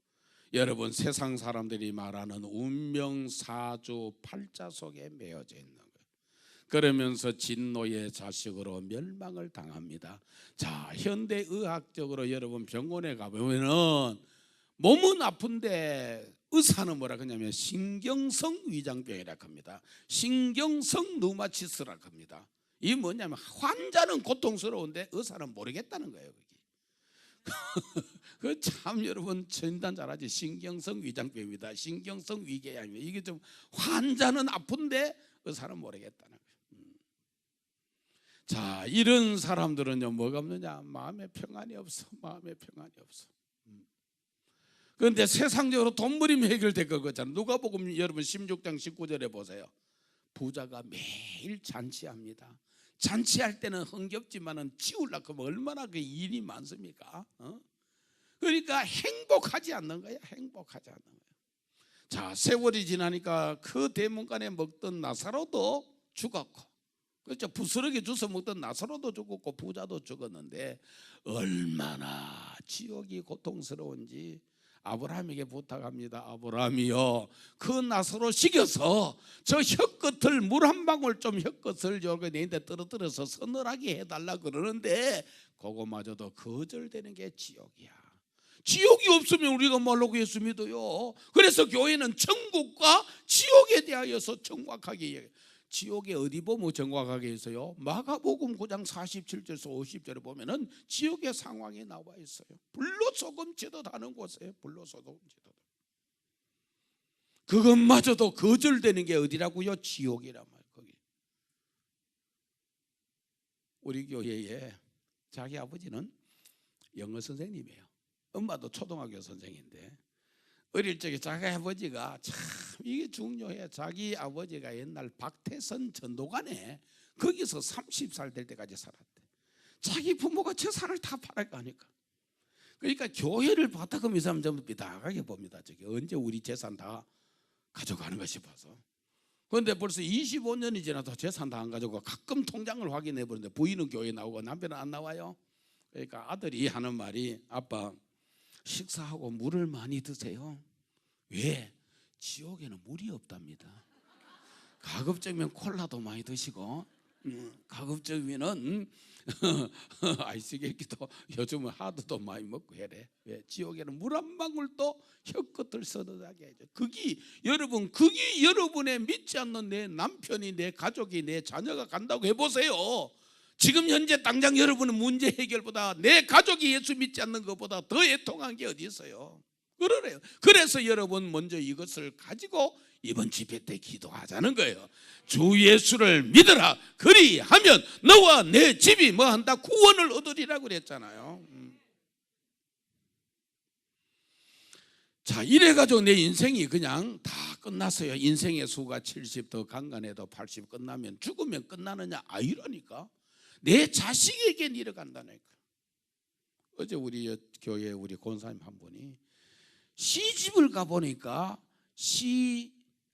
여러분 세상 사람들이 말하는 운명 사주 팔자 속에 매여져 있는 거예요. 그러면서 진노의 자식으로 멸망을 당합니다. 자 현대 의학적으로 여러분 병원에 가보면은 몸은 아픈데 의사는 뭐라 그러냐면 신경성 위장병이라고 합니다. 신경성 류마티스라고 합니다. 이게 뭐냐면 환자는 고통스러운데 의사는 모르겠다는 거예요. 그 참 여러분 진단 잘하지. 신경성 위장병입니다. 신경성 위궤양입니다. 이게 좀 환자는 아픈데 의사는 모르겠다는 거예요. 자, 이런 사람들은요 뭐가 없느냐? 마음에 평안이 없어. 마음에 평안이 없어. 그런데 세상적으로 돈벌이면 해결될 거잖아요. 누가복음 여러분 16장 19절에 보세요. 부자가 매일 잔치합니다. 잔치할 때는 흥겹지만은 치우려고 하면 얼마나 그 일이 많습니까? 그러니까 행복하지 않는 거야. 행복하지 않는 거야. 자, 세월이 지나니까 그 대문간에 먹던 나사로도 죽었고, 그렇죠. 부스러기 주워 먹던 나사로도 죽었고 부자도 죽었는데 얼마나 지옥이 고통스러운지 아브라함에게 부탁합니다. 아브라함이요, 그 나사로 식여서 저 혀끝을 물 한 방울 좀 혀끝을 저렇게 내인데 떨어뜨려서 서늘하게 해달라 그러는데 그거마저도 거절되는 게 지옥이야. 지옥이 없으면 우리가 뭐라고 예수 믿어요? 그래서 교회는 천국과 지옥에 대하여서 정확하게 얘기해요. 지옥에 어디 보면 정확하게 있어요? 마가복음 9장 47절에서 50절에 보면은 지옥의 상황이 나와 있어요. 불로 소금 지듯 하는 곳에 불로 소금 지듯. 그것마저도 거절되는 게 어디라고요? 지옥이란 말이에요. 거기. 우리 교회에 자기 아버지는 영어 선생님이에요. 엄마도 초등학교 선생인데 어릴 적에 자기 아버지가 참 이게 중요해. 자기 아버지가 옛날 박태선 전도관에 거기서 30살 될 때까지 살았대. 자기 부모가 저 산을 다 팔아가니까. 그러니까 교회를 봤다 그러면 이 사람 전부 비다하게 봅니다. 저기 언제 우리 재산 다 가져가는가 싶어서. 그런데 벌써 25년이 지나도 재산 다 안 가져가. 가끔 통장을 확인해 보는데 부인은 교회 나오고 남편은 안 나와요. 그러니까 아들이 하는 말이, 아빠 식사하고 물을 많이 드세요. 왜? 지옥에는 물이 없답니다. 가급적이면 콜라도 많이 드시고, 가급적이면은 아이스케이크도 요즘은 하드도 많이 먹고 해래. 왜? 지옥에는 물 한 방울도 혀끝을 서늘하게 해줘. 그게 여러분의 믿지 않는 내 남편이, 내 가족이, 내 자녀가 간다고 해보세요. 지금 현재 당장 여러분의 문제 해결보다 내 가족이 예수 믿지 않는 것보다 더 애통한 게 어디 있어요? 그러래요. 그래서 여러분 먼저 이것을 가지고 이번 집회 때 기도하자는 거예요. 주 예수를 믿어라. 그리하면 너와 내 집이 뭐한다? 구원을 얻으리라고 그랬잖아요. 자, 이래가지고 내 인생이 그냥 다 끝났어요. 인생의 수가 70, 더 간간해도 80 끝나면 죽으면 끝나느냐? 아니라니까. 내 자식에게 일어간다니까. 어제 우리 교회 우리 권사님 한 분이 시집을 가보니까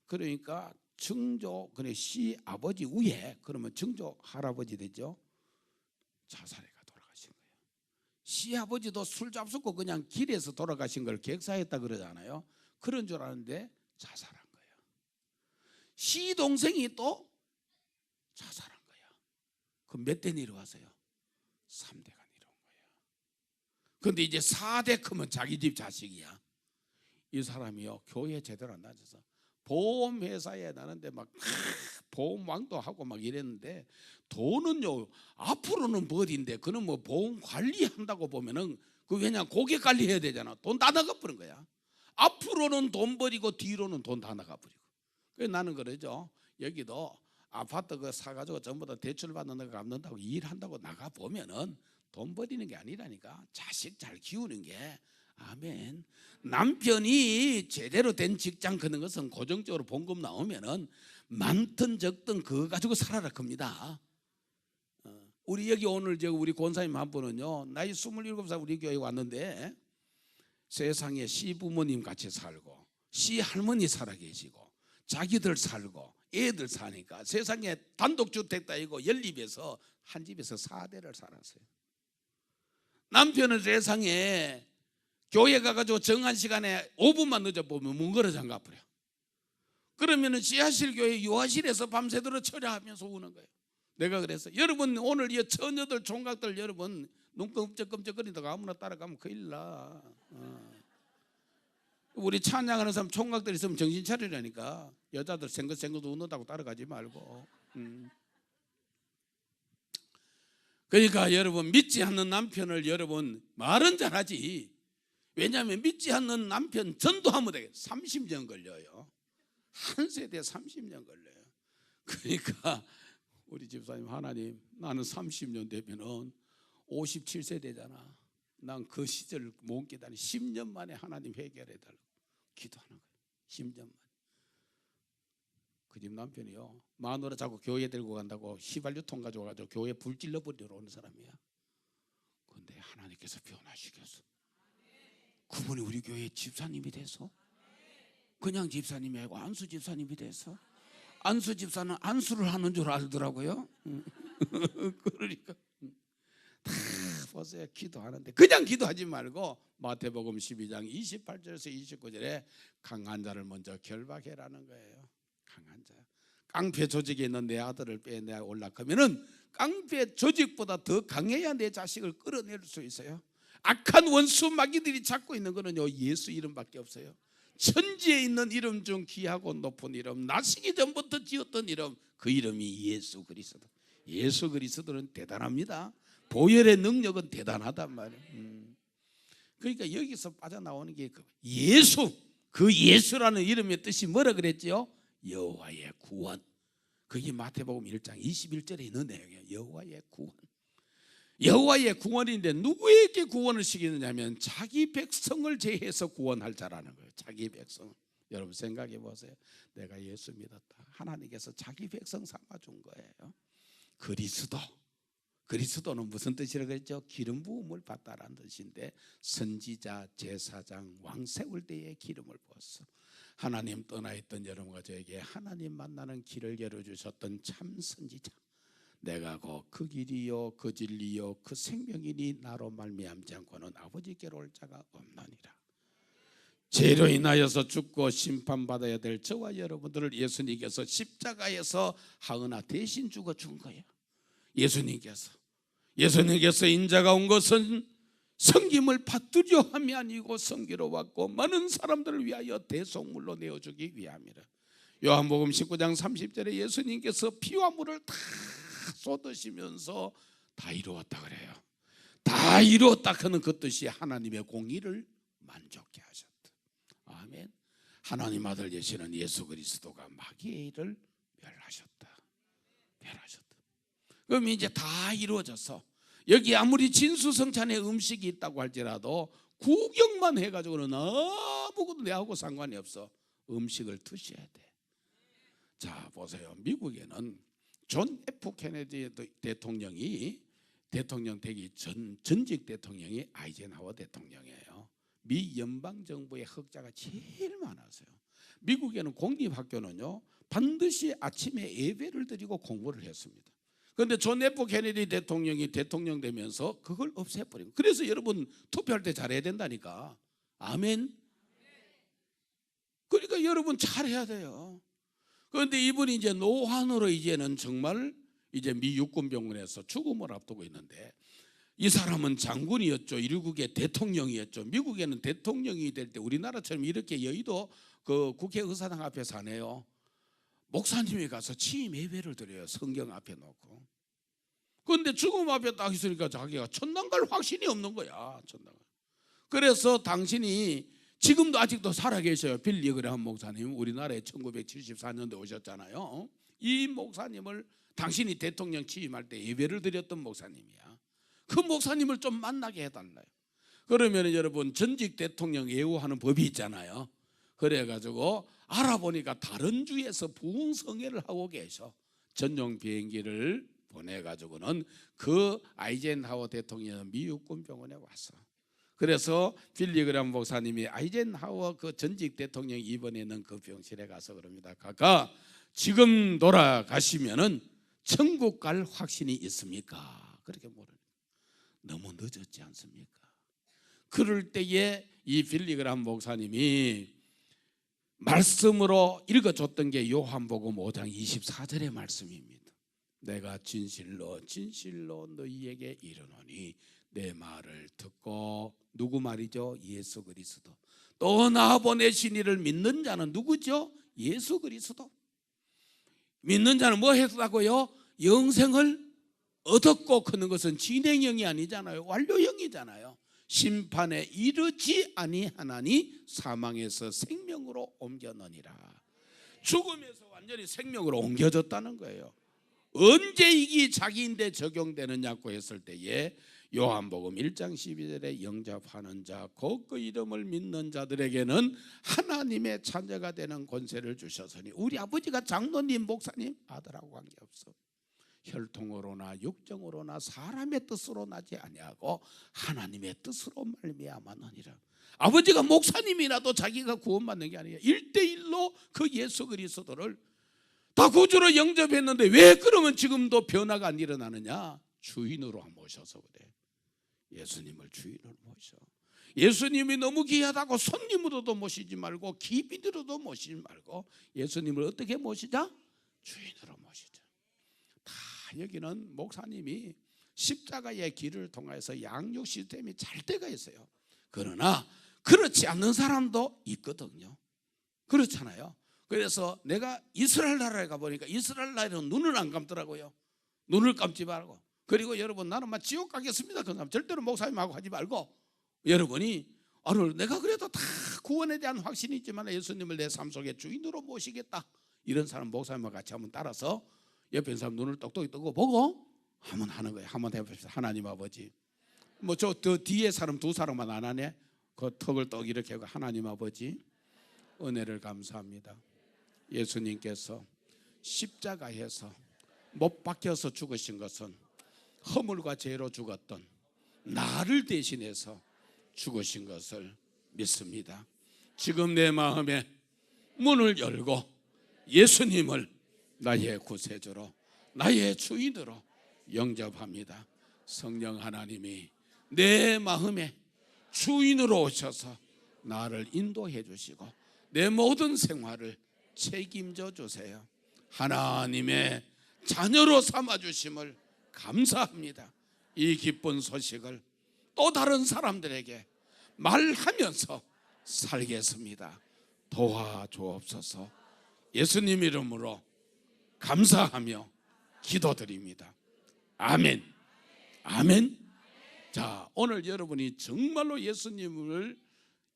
그러니까 증조, 그래 시아버지 위에 그러면 증조 할아버지 되죠. 자살해가 돌아가신 거예요. 시아버지도 술 잡수고 그냥 길에서 돌아가신 걸 객사했다 그러잖아요. 그런 줄 아는데 자살한 거예요. 시동생이 또 자살한 거예요. 그럼 몇 대 내려왔어요? 3대가 내려온 거예요. 그런데 이제 4대 크면 자기 집 자식이야. 이 사람이요, 교회 제대로 안 다녀서 보험회사에 나는데 막 보험왕도 하고 막 이랬는데, 돈은요 앞으로는 벌인데 그는 뭐 보험 관리한다고 보면은 그 왜냐 고객 관리해야 되잖아. 돈 다 나가버린 거야. 앞으로는 돈 버리고 뒤로는 돈 다 나가버리고. 그래서 나는 그러죠. 여기도 아파트 그 사가지고 전부 다 대출 받는 거 갚는다고 일한다고 나가 보면은 돈 버리는 게 아니라니까. 자식 잘 키우는 게. 아멘. 남편이 제대로 된 직장 그런 것은 고정적으로 봉급 나오면은 많든 적든 그거 가지고 살아라 겁니다. 우리 여기 오늘 우리 권사님 한 분은요, 나이 27살 우리 교회 왔는데 세상에 시부모님 같이 살고 시할머니 살아 계시고 자기들 살고 애들 사니까 세상에 단독주택도 아니고 연립해서 한 집에서 4대를 살았어요. 남편은 세상에 교회 가가지고 정한 시간에 5분만 늦어보면 문 걸어 잠가버려. 그러면은 지하실 교회 유아실에서 밤새도록 철야하면서 우는 거예요. 내가 그래서 여러분 오늘 이 처녀들 총각들 여러분 눈 끔적끔적거리다가 아무나 따라가면 큰일 나. 우리 찬양하는 사람 총각들 있으면 정신 차리라니까. 여자들 생긋생긋 웃는다고 따라가지 말고. 그러니까 여러분 믿지 않는 남편을 여러분 말은 잘하지. 왜냐하면 믿지 않는 남편 전도하면 되게 30년 걸려요. 한 세대 30년 걸려요. 그러니까 우리 집사님, 하나님, 나는 30년 되면은 57세 되잖아. 난 그 시절을 못 기다리 10년 만에 하나님 해결해 달라고 기도하는 거예요. 10년 만에. 그 집 남편이요, 마누라 자꾸 교회 데리고 간다고 휘발유통 가져와가지고 교회 불 질러버리러 오는 사람이야. 그런데 하나님께서 변화시켰어. 그분이 우리 교회 집사님이 돼서, 그냥 집사님이 아니고 안수 집사님이 돼서, 안수 집사는 안수를 하는 줄 알더라고요. 그러니까 다 보세요. 기도하는데 그냥 기도하지 말고 마태복음 12장 28절에서 29절에 강한 자를 먼저 결박해라는 거예요. 강한 자. 깡패 조직에 있는 내 아들을 빼내 올라가면은 깡패 조직보다 더 강해야 내 자식을 끌어낼 수 있어요. 악한 원수 마귀들이 잡고 있는 거는요, 예수 이름밖에 없어요. 천지에 있는 이름 중 귀하고 높은 이름, 나시기 전부터 지었던 이름, 그 이름이 예수 그리스도. 예수 그리스도는 대단합니다. 보혈의 능력은 대단하단 말이에요. 그러니까 여기서 빠져나오는 게 예수, 그 예수라는 이름의 뜻이 뭐라 그랬죠? 여호와의 구원. 그게 마태복음 1장 21절에 있는 내용이에요. 여호와의 구원. 여호와의 구원인데 누구에게 구원을 시키느냐면 자기 백성을 제해서 구원할 자라는 거예요. 자기 백성. 여러분 생각해 보세요. 내가 예수 믿었다. 하나님께서 자기 백성 삼아준 거예요. 그리스도. 그리스도는 무슨 뜻이라고 그랬죠? 기름 부음을 받다라는 뜻인데, 선지자, 제사장, 왕 세울 때에 기름을 부었어. 하나님 떠나 있던 여러분과 저에게 하나님 만나는 길을 열어주셨던 참 선지자. 내가 그 길이요 그 진리요 그 생명이니 나로 말미암지 않고는 아버지께로 올 자가 없나니라. 죄로 인하여서 죽고 심판받아야 될 저와 여러분들을 예수님께서 십자가에서 하은아 대신 죽어 준 거예요. 예수님께서 인자가 온 것은 섬김을 받으려 함이 아니고 섬기러 왔고 많은 사람들을 위하여 대속물로 내어주기 위함이라. 요한복음 19장 30절에 예수님께서 피와 물을 다 쏟으시면서 다 이루었다 그래요. 다 이루었다 하는 그 뜻이 하나님의 공의를 만족케 하셨다. 아멘. 하나님 아들 되시는 예수 그리스도가 마귀의 일을 멸하셨다. 그럼 이제 다 이루어져서 여기 아무리 진수성찬의 음식이 있다고 할지라도 구경만 해가지고는 아무것도 내하고 상관이 없어. 음식을 드셔야 돼. 자 보세요. 미국에는 존 F 케네디 대통령이 대통령 되기 전직 대통령이 아이젠하워 대통령이에요. 미 연방정부의 흑자가 제일 많았어요. 미국에는 공립학교는요 반드시 아침에 예배를 드리고 공부를 했습니다. 그런데 존 F 케네디 대통령이 대통령 되면서 그걸 없애버리고, 그래서 여러분 투표할 때 잘해야 된다니까. 아멘. 그러니까 여러분 잘해야 돼요. 그런데 이분이 이제 노환으로 이제는 정말 이제 미 육군병원에서 죽음을 앞두고 있는데, 이 사람은 장군이었죠. 일국의 대통령이었죠. 미국에는 대통령이 될 때 우리나라처럼 이렇게 여의도 그 국회의사당 앞에서 안 해요. 목사님이 가서 취임 예배를 드려요. 성경 앞에 놓고. 그런데 죽음 앞에 딱 있으니까 자기가 천당 갈 확신이 없는 거야. 천당. 그래서 당신이 지금도 아직도 살아계셔요. 빌리 그레함 목사님, 우리나라에 1974년도에 오셨잖아요. 이 목사님을 당신이 대통령 취임할 때 예배를 드렸던 목사님이야. 그 목사님을 좀 만나게 해달라요. 그러면 여러분 전직 대통령 예우하는 법이 있잖아요. 그래가지고 알아보니까 다른 주에서 부흥성회를 하고 계셔. 전용 비행기를 보내가지고는 그 아이젠하워 대통령은 미 육군병원에 왔어. 그래서 빌리 그레함 목사님이 아이젠하워 그 전직 대통령 입원했는 그 병실에 가서 그럽니다. 가까 지금 돌아가시면은 천국 갈 확신이 있습니까? 그렇게 물어요. 너무 늦었지 않습니까? 그럴 때에 이 빌리 그레함 목사님이 말씀으로 읽어줬던 게 요한복음 5장 24절의 말씀입니다. 내가 진실로 너희에게 이르노니 내 말을 듣고, 누구 말이죠? 예수 그리스도. 또 나 보내신 이를 믿는 자는 누구죠? 예수 그리스도. 믿는 자는 뭐 했다고요? 영생을 얻었고, 그는 것은 진행형이 아니잖아요. 완료형이잖아요. 심판에 이르지 아니하나니 사망에서 생명으로 옮겨너니라. 죽음에서 완전히 생명으로 옮겨졌다는 거예요. 언제 이게 자기인데 적용되느냐고 했을 때에 요한복음 1장 12절에 영접하는 자 곧 그 이름을 믿는 자들에게는 하나님의 자녀가 되는 권세를 주셨으니 우리 아버지가 장로님 목사님 아들하고 관계없어. 혈통으로나 육정으로나 사람의 뜻으로 나지 아니하고 하나님의 뜻으로 말미암았느니라. 아버지가 목사님이라도 자기가 구원받는 게 아니에요. 1대1로 그 예수 그리스도를 다 구주로 영접했는데 왜 그러면 지금도 변화가 안 일어나느냐? 주인으로 모셔서 그래. 예수님을 주인으로 모셔. 예수님이 너무 귀하다고 손님으로도 모시지 말고 기빈으로도 모시지 말고 예수님을 어떻게 모시자? 주인으로 모시자. 다 여기는 목사님이 십자가의 길을 통해서 양육 시스템이 잘 돼가 있어요. 그러나 그렇지 않는 사람도 있거든요. 그렇잖아요. 그래서 내가 이스라엘 나라에 가보니까 이스라엘 나라에는 눈을 안 감더라고요. 눈을 감지 말고. 그리고 여러분 나는 막 지옥 가겠습니다. 그 사람 절대로 목사님하고 하지 말고 여러분이 내가 그래도 다 구원에 대한 확신이 있지만 예수님을 내 삶 속에 주인으로 모시겠다. 이런 사람 목사님과 같이 한번 따라서 옆에 있는 사람 눈을 똑똑히 뜨고 보고 한번 하는 거예요. 한번 해봅시다. 하나님 아버지. 뭐 저 뒤에 사람 두 사람만 안 하네. 그 턱을 떡 이렇게 하고 하나님 아버지 은혜를 감사합니다. 예수님께서 십자가에서 못 박혀서 죽으신 것은 허물과 죄로 죽었던 나를 대신해서 죽으신 것을 믿습니다. 지금 내 마음에 문을 열고 예수님을 나의 구세주로 나의 주인으로 영접합니다. 성령 하나님이 내 마음에 주인으로 오셔서 나를 인도해 주시고 내 모든 생활을 책임져 주세요. 하나님의 자녀로 삼아 주심을 감사합니다. 이 기쁜 소식을 또 다른 사람들에게 말하면서 살겠습니다. 도와주옵소서. 예수님 이름으로 감사하며 기도드립니다. 아멘. 아멘. 자, 오늘 여러분이 정말로 예수님을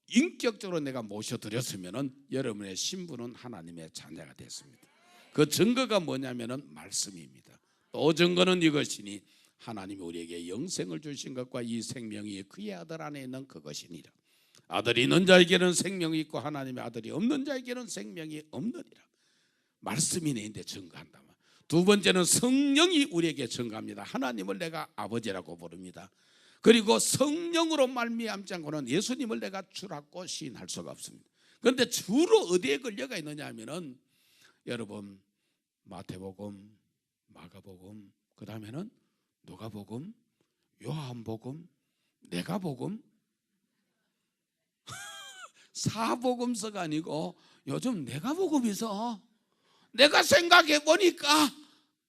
인격적으로 내가 모셔드렸으면 여러분의 신분은 하나님의 자녀가 됐습니다. 그 증거가 뭐냐면은 말씀입니다. 또 증거는 이것이니 하나님이 우리에게 영생을 주신 것과 이 생명이 그의 아들 안에 있는 그것이니라. 아들이 있는 자에게는 생명이 있고 하나님의 아들이 없는 자에게는 생명이 없느니라. 말씀이 내인데 증거한다. 두 번째는 성령이 우리에게 증거합니다. 하나님을 내가 아버지라고 부릅니다. 그리고 성령으로 말미암지 않고는 예수님을 내가 주라고 시인할 수가 없습니다. 그런데 주로 어디에 걸려가 있느냐 하면은 여러분 마태복음, 마가복음, 그 다음에는 누가복음, 요한복음, 내가복음, 사복음서가 아니고 요즘 내가복음에서 내가 생각해 보니까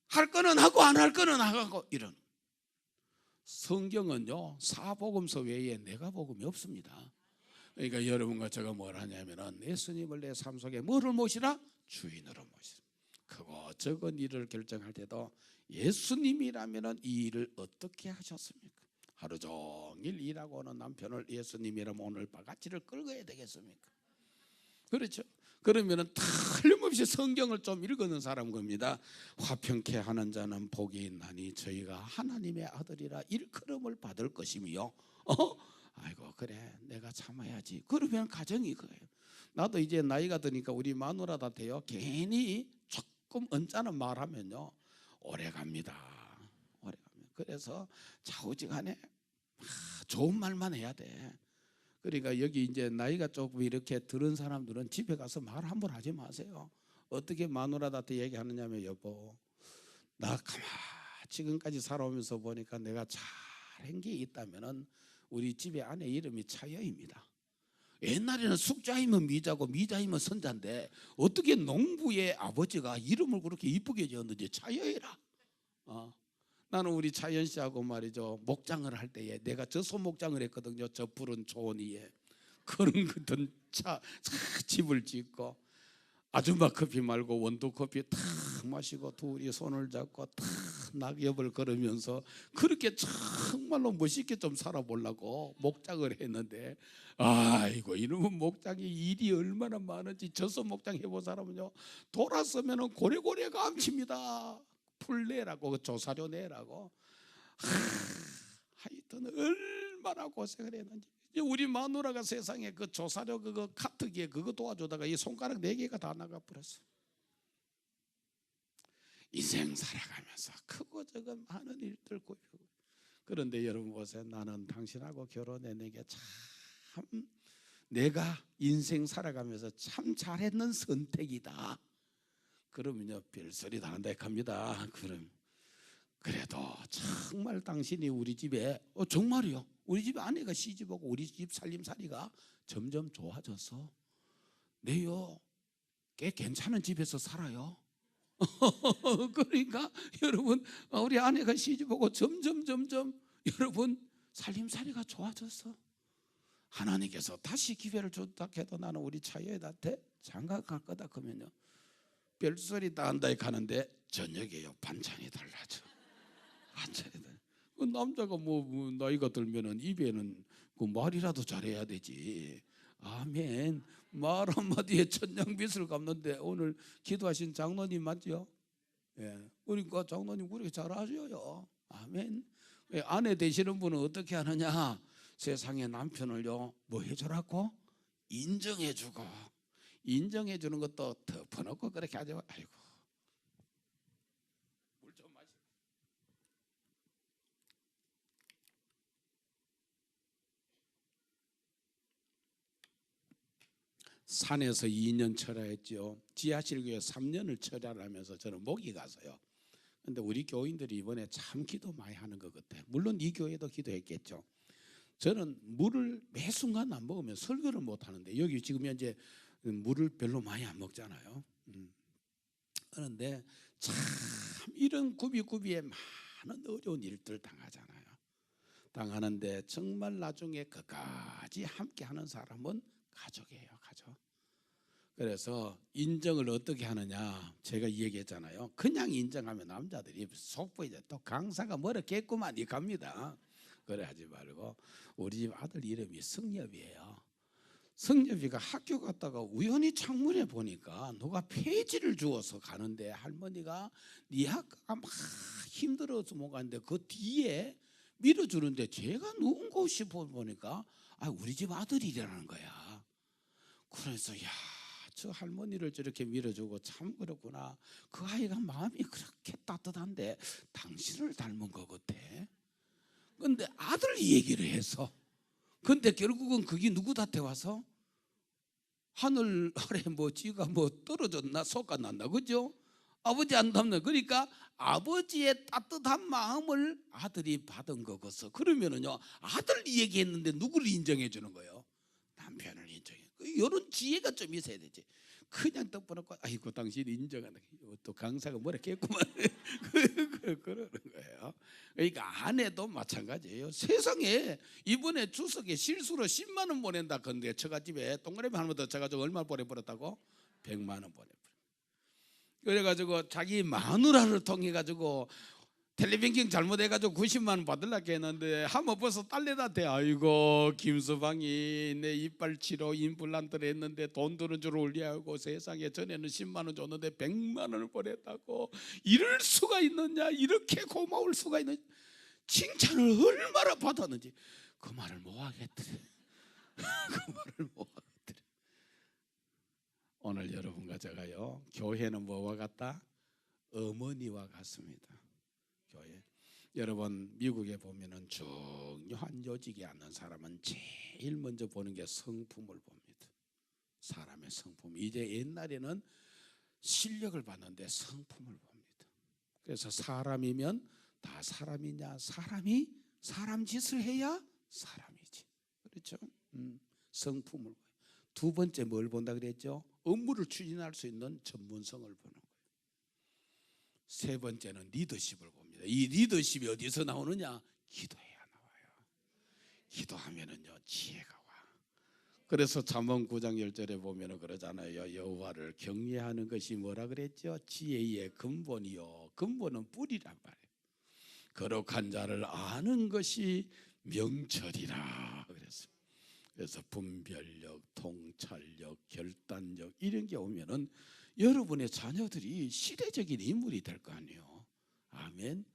할 거는 하고 안 할 거는 안 하고 이런. 성경은요 사복음서 외에 내가복음이 없습니다. 그러니까 여러분과 제가 뭘 하냐면은 예수님을 내 삶 속에 뭐를 모시라? 주인으로 모시라. 크고 적은 일을 결정할 때도 예수님이라면은 이 일을 어떻게 하셨습니까? 하루 종일 일하고 오는 남편을 예수님이라면 오늘 바가지를 긁어야 되겠습니까? 그렇죠? 그러면은 틀림없이 성경을 좀 읽는 사람 겁니다. 화평케 하는 자는 복이 있나니 저희가 하나님의 아들이라 일컬음을 받을 것이며 아이고 그래 내가 참아야지. 그러면 가정이 거예요. 나도 이제 나이가 드니까 우리 마누라다 돼요. 괜히 조금 언짢은 말하면요 오래 갑니다. 오래 갑니다. 그래서 좌우지간에 좋은 말만 해야 돼. 그러니까 여기 이제 나이가 조금 이렇게 들은 사람들은 집에 가서 말 함부로 하지 마세요. 어떻게 마누라한테 얘기하느냐면 여보 나 가만 지금까지 살아오면서 보니까 내가 잘한 게 있다면은 우리 집에 아내 이름이 차여입니다. 옛날에는 숙자이면 미자고 미자이면 선자인데 어떻게 농부의 아버지가 이름을 그렇게 이쁘게 지었는지 차여이라. 나는 우리 차연 씨하고 말이죠 목장을 할 때에 내가 젖소 목장을 했거든요. 저 푸른 초원 위에 그런 같은 집을 짓고 아줌마 커피 말고 원두 커피 탁 마시고 둘이 손을 잡고 탁 낙엽을 걸으면서 그렇게 정말로 멋있게 좀 살아보려고 목장을 했는데 아이고 이놈은 목장이 일이 얼마나 많은지 젖소 목장 해본 사람은요 돌았으면 고래고래가 암칩니다. 풀 내라고 그 조사료 내라고 하여튼 얼마나 고생을 했는지. 우리 마누라가 세상에 그 조사료 그거 카트기에 그거 도와주다가 이 손가락 4개가 다 나가 버렸어. 인생 살아가면서 크고 작은 많은 일들 고비고. 그런데 여러분 보세요. 나는 당신하고 결혼했는 게 참 내가 인생 살아가면서 참 잘했는 선택이다. 그러면요 별소리 다 한다 합니다. 그럼 그래도 정말 당신이 우리 집에 정말이요. 우리 집 아내가 시집오고 우리 집 살림살이가 점점 좋아져서 내요 꽤 괜찮은 집에서 살아요. 그러니까 여러분 우리 아내가 시집오고 점점 여러분 살림살이가 좋아졌어. 하나님께서 다시 기회를 줬다 해도 나는 우리 차여애한테 장가 갈 거다 그러면요 별소리 다 한다 하는데 저녁에요 반찬이 달라져. 반찬이 달라. 그 남자가 뭐 나이가 들면은 입에는 그 말이라도 잘해야 되지. 아멘. 말 한마디에 천냥빚을 갚는데 오늘 기도하신 장로님 맞죠? 예. 그러니까 장로님 그렇게 잘하셔요. 아멘. 아내 되시는 분은 어떻게 하느냐? 세상에 남편을요 뭐 해주라고? 인정해주고 인정해주는 것도 덮어놓고 그렇게 하죠. 아이고 물 좀 마시. 산에서 2년 철야했죠. 지하실교회 3년을 철야를 하면서 저는 목이 가서요. 근데 우리 교인들이 이번에 참 기도 많이 하는 것 같아요. 물론 이 교회도 기도했겠죠. 저는 물을 매 순간 안 먹으면 설교를 못 하는데 여기 지금 현재 물을 별로 많이 안 먹잖아요. 그런데 참 이런 구비구비에 많은 어려운 일들 당하잖아요. 당하는데 정말 나중에 끝까지 함께하는 사람은 가족이에요. 가족. 그래서 인정을 어떻게 하느냐 제가 얘기했잖아요. 그냥 인정하면 남자들이 속보이죠. 또 강사가 뭐랬겠구만 이 갑니다. 그래 하지 말고 우리 집 아들 이름이 성엽이에요. 성엽이가 학교 갔다가 우연히 창문에 보니까 누가 페이지를 주어서 가는데 할머니가 네 학교가 막 힘들어서 못 가는데 그 뒤에 밀어주는데 제가 누운 곳이 보니까 우리 집 아들이라는 거야. 그래서 야 저 할머니를 저렇게 밀어주고 참 그렇구나. 그 아이가 마음이 그렇게 따뜻한데 당신을 닮은 것 같아. 근데 아들 얘기를 해서 근데 결국은 그게 누구한테 와서 하늘 아래 뭐 지가 뭐 떨어졌나 솟아났나 그죠? 아버지 안 닮는. 그러니까 아버지의 따뜻한 마음을 아들이 받은 거겠어. 그러면은요 아들 얘기했는데 누구를 인정해 주는 거예요? 남편을 인정해. 이런 지혜가 좀 있어야 되지. 그냥 덮어놓고 아이고 당신이 인정한다. 또 강사가 뭐라 했구만. 그러는 거예요. 그러니까 아내도 마찬가지예요. 세상에 이번에 추석에 실수로 10만 원 보낸다 건데 처갓집에 동그라미 하나만 더 쳐가지고 얼마 보내버렸다고? 100만 원 보내버렸어요. 그래가지고 자기 마누라를 통해 가지고 텔레뱅킹 잘못해가지고 90만 원 받으려고 했는데 한번 벌써 딸내한테 아이고 김서방이 내 이빨 치료 임플란트를 했는데 돈 드는 줄 올리하고 세상에 전에는 10만 원 줬는데 100만 원을 보냈다고. 이럴 수가 있느냐. 이렇게 고마울 수가 있느냐. 칭찬을 얼마나 받았는지 그 말을 못 하겠더래. 그 말을 못 하겠더래. 오늘 여러분과 제가요 교회는 뭐와 같다? 어머니와 같습니다. 교회. 여러분 미국에 보면은 중요한 요직에 앉는 사람은 제일 먼저 보는 게 성품을 봅니다. 사람의 성품. 이제 옛날에는 실력을 봤는데 성품을 봅니다. 그래서 사람이면 다 사람이냐? 사람이 사람 짓을 해야 사람이지. 그렇죠? 성품을 봐요. 두 번째 뭘 본다 그랬죠? 업무를 추진할 수 있는 전문성을 보는 거예요. 세 번째는 리더십을 봅니다. 이 리더십이 어디서 나오느냐? 기도해야 나와요. 기도하면은요 지혜가 와. 그래서 잠언 9장 10절에 보면은 그러잖아요. 여호와를 경외하는 것이 뭐라 그랬죠? 지혜의 근본이요. 근본은 뿌리란 말이에요. 거룩한 자를 아는 것이 명철이라 그랬습니다. 그래서 분별력, 통찰력, 결단력 이런 게 오면은 여러분의 자녀들이 시대적인 인물이 될 거 아니에요. 아멘.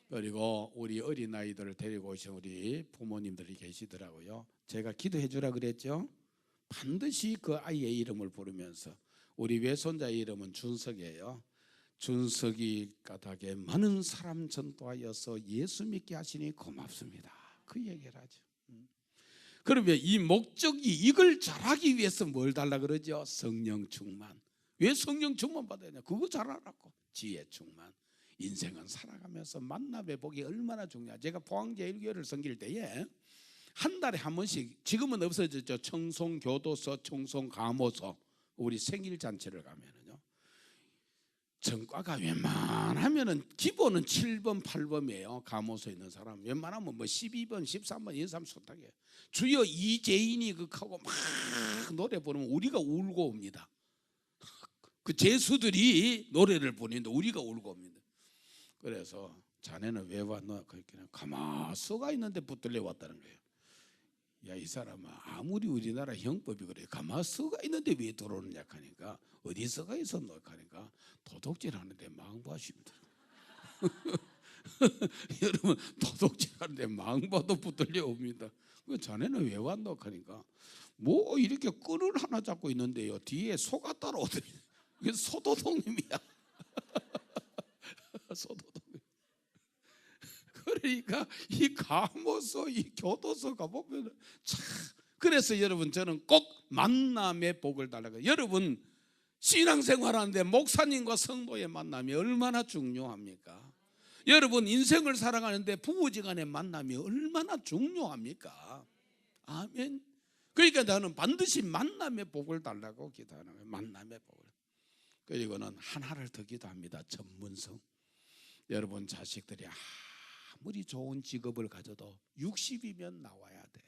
그리고 우리 어린아이들을 데리고 오신 우리 부모님들이 계시더라고요. 제가 기도해 주라 그랬죠. 반드시 그 아이의 이름을 부르면서, 우리 외손자의 이름은 준석이에요. 준석이 까닭에 많은 사람 전도하여서 예수 믿게 하시니 고맙습니다. 그 얘기를 하죠. 그러면 이 목적이, 이걸 잘하기 위해서 뭘 달라 그러죠? 성령 충만. 왜 성령 충만 받아야 되냐? 그거 잘하라고. 지혜 충만. 인생은 살아가면서 만남의 복이 얼마나 중요하죠. 제가 포항제일교회를 섬길 때에 한 달에 한 번씩, 지금은 없어졌죠, 청송교도소, 청송감호소, 우리 생일잔치를 가면은요, 전과가 웬만하면은 기본은 7번 8번이에요 감호소에 있는 사람. 웬만하면 뭐 12번 13번 이런 사람 소탁해요. 주여 이재인이 하고 막 노래 부르면 우리가 울고 옵니다. 그 제수들이 노래를 부르는데 우리가 울고 옵니다. 그래서 자네는 왜 왔노? 그렇게 가마서가 있는데 붙들려 왔다는 거예요. 야, 이 사람아, 아무리 우리나라 형법이 그래, 가마서가 있는데 왜 들어오느냐 하니까, 어디서가 있었노 하니까 도둑질 하는데 망부하십니다. 여러분, 도둑질 하는데 망부도 붙들려 옵니다. 자네는 왜 왔노 하니까, 뭐 이렇게 끈을 하나 잡고 있는데요, 뒤에 소가 따라오더니 소도둑님이야. 소도둑. 그러니까 이 감호소, 이 교도소 가보면 참. 그래서 여러분, 저는 꼭 만남의 복을 달라고. 여러분, 신앙생활하는데 목사님과 성도의 만남이 얼마나 중요합니까? 여러분, 인생을 살아가는데 부부지간의 만남이 얼마나 중요합니까? 아멘. 그러니까 나는 반드시 만남의 복을 달라고 기도하는 거예요. 만남의 복을. 그리고는 하나를 더 기도합니다. 전문성. 여러분, 자식들이 아무리 좋은 직업을 가져도 60이면 나와야 돼.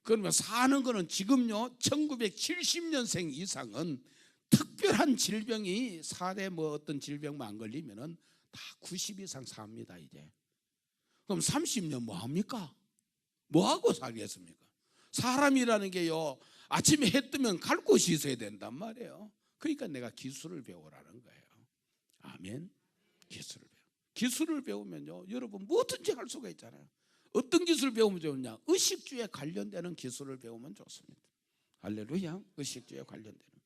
그러면 사는 거는 지금요, 1970년생 이상은 특별한 질병이, 사대 뭐 어떤 질병만 안 걸리면은 다 90 이상 삽니다 이제. 그럼 30년 뭐 합니까? 뭐 하고 살겠습니까? 사람이라는 게요, 아침에 해 뜨면 갈 곳이 있어야 된단 말이에요. 그러니까 내가 기술을 배우라는 거예요. 아멘. 기술을 배워. 기술을 배우면요, 여러분 뭐든지 할 수가 있잖아요. 어떤 기술을 배우면 좋냐? 의식주에 관련되는 기술을 배우면 좋습니다. 할렐루야. 의식주에 관련되는.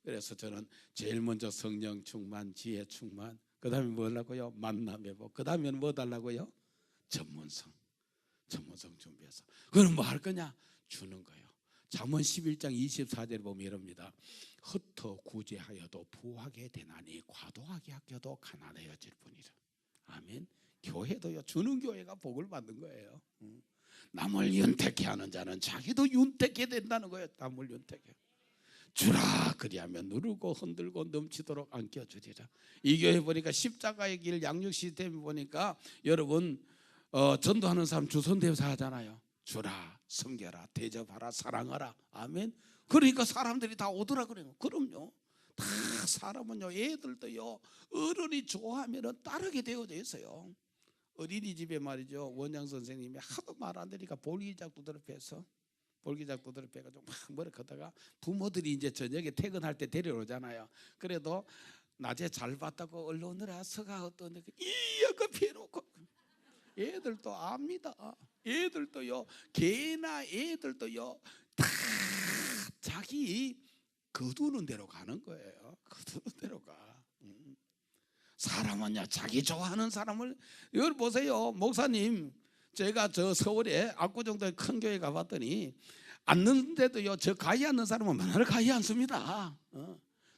그래서 저는 제일 먼저 성령 충만, 지혜 충만, 그 다음에 뭐 하려고요? 만남의 복. 그 다음에는 뭐 달라고요? 전문성. 전문성 준비해서. 그럼 뭐 할 거냐? 주는 거예요. 잠언 11장 24절에 보면 이럽니다. 흩어 구제하여도 부하게 되나니 과도하게 아껴도 가난해질 뿐이라. 아멘. 교회도요, 주는 교회가 복을 받는 거예요. 남을 윤택해 하는 자는 자기도 윤택해 된다는 거예요. 남을 윤택해. 주라 그리하면 누르고 흔들고 넘치도록 안겨주리라. 이 교회 보니까 십자가의 길 양육 시스템 보니까 여러분, 전도하는 사람 주선대사 하잖아요. 주라, 섬겨라, 대접하라, 사랑하라. 아멘. 그러니까 사람들이 다 오더라 그래요. 그럼요. 다 사람은요, 애들도요, 어른이 좋아하면 따르게 되어져 있어요. 어린이집에 말이죠, 원장 선생님이 하도 말 안 들으니까 볼기작 두드럽해서, 볼기작 두드럽해가지고 막 뭐라 하다가 부모들이 이제 저녁에 퇴근할 때 데려오잖아요. 그래도 낮에 잘 봤다고 얼른 오느라 서가 어떤 이여가 피해놓고, 애들도 압니다. 애들도요, 개나 애들도요, 다 자기 거두는 대로 가는 거예요. 거두는 대로 가. 사람은요, 자기 좋아하는 사람을. 여기 보세요, 목사님, 제가 저 서울에 압구정도에 큰 교회 가봤더니 앉는데도요, 저 가히 앉는 사람은 맨날 가히 앉습니다.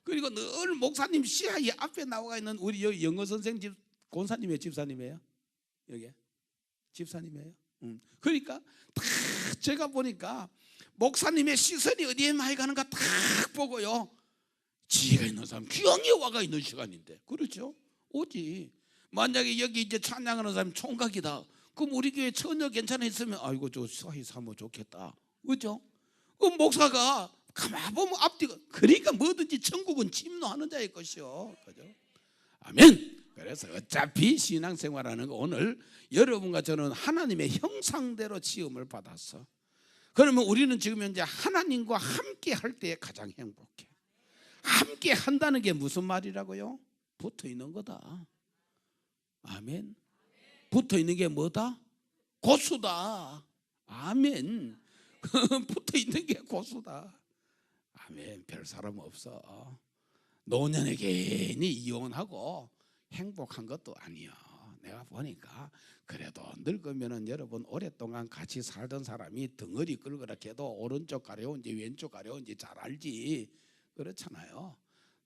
그리고 늘 목사님 시야에 앞에 나와 있는 우리 여기 영어 선생 집 권사님이에요, 집사님이에요? 여기 집사님이에요. 그러니까 다 제가 보니까 목사님의 시선이 어디에 많이 가는가 딱 보고요, 지혜가 있는 사람, 귀형이 와가 있는 시간인데, 그렇죠? 오지. 만약에 여기 이제 찬양하는 사람이 총각이다, 그럼 우리 교회 처녀 괜찮아 있으면 아이고 저 사이 사모 좋겠다, 그렇죠? 그 목사가 가만 보면 앞뒤가, 그러니까 뭐든지 천국은 침노하는 자의 것이요, 그죠? 아멘. 그래서 어차피 신앙생활하는 거, 오늘 여러분과 저는 하나님의 형상대로 지음을 받았어. 그러면 우리는 지금 현재 하나님과 함께 할 때 가장 행복해. 함께 한다는 게 무슨 말이라고요? 붙어 있는 거다. 아멘. 붙어 있는 게 뭐다? 고수다. 아멘. 붙어 있는 게 고수다. 아멘. 별 사람 없어. 노년에 괜히 이혼하고 행복한 것도 아니야. 내가 보니까 그래도 늙으면은 여러분 오랫동안 같이 살던 사람이 덩어리 끌거라 해도 오른쪽 가려운지 왼쪽 가려운지 잘 알지. 그렇잖아요.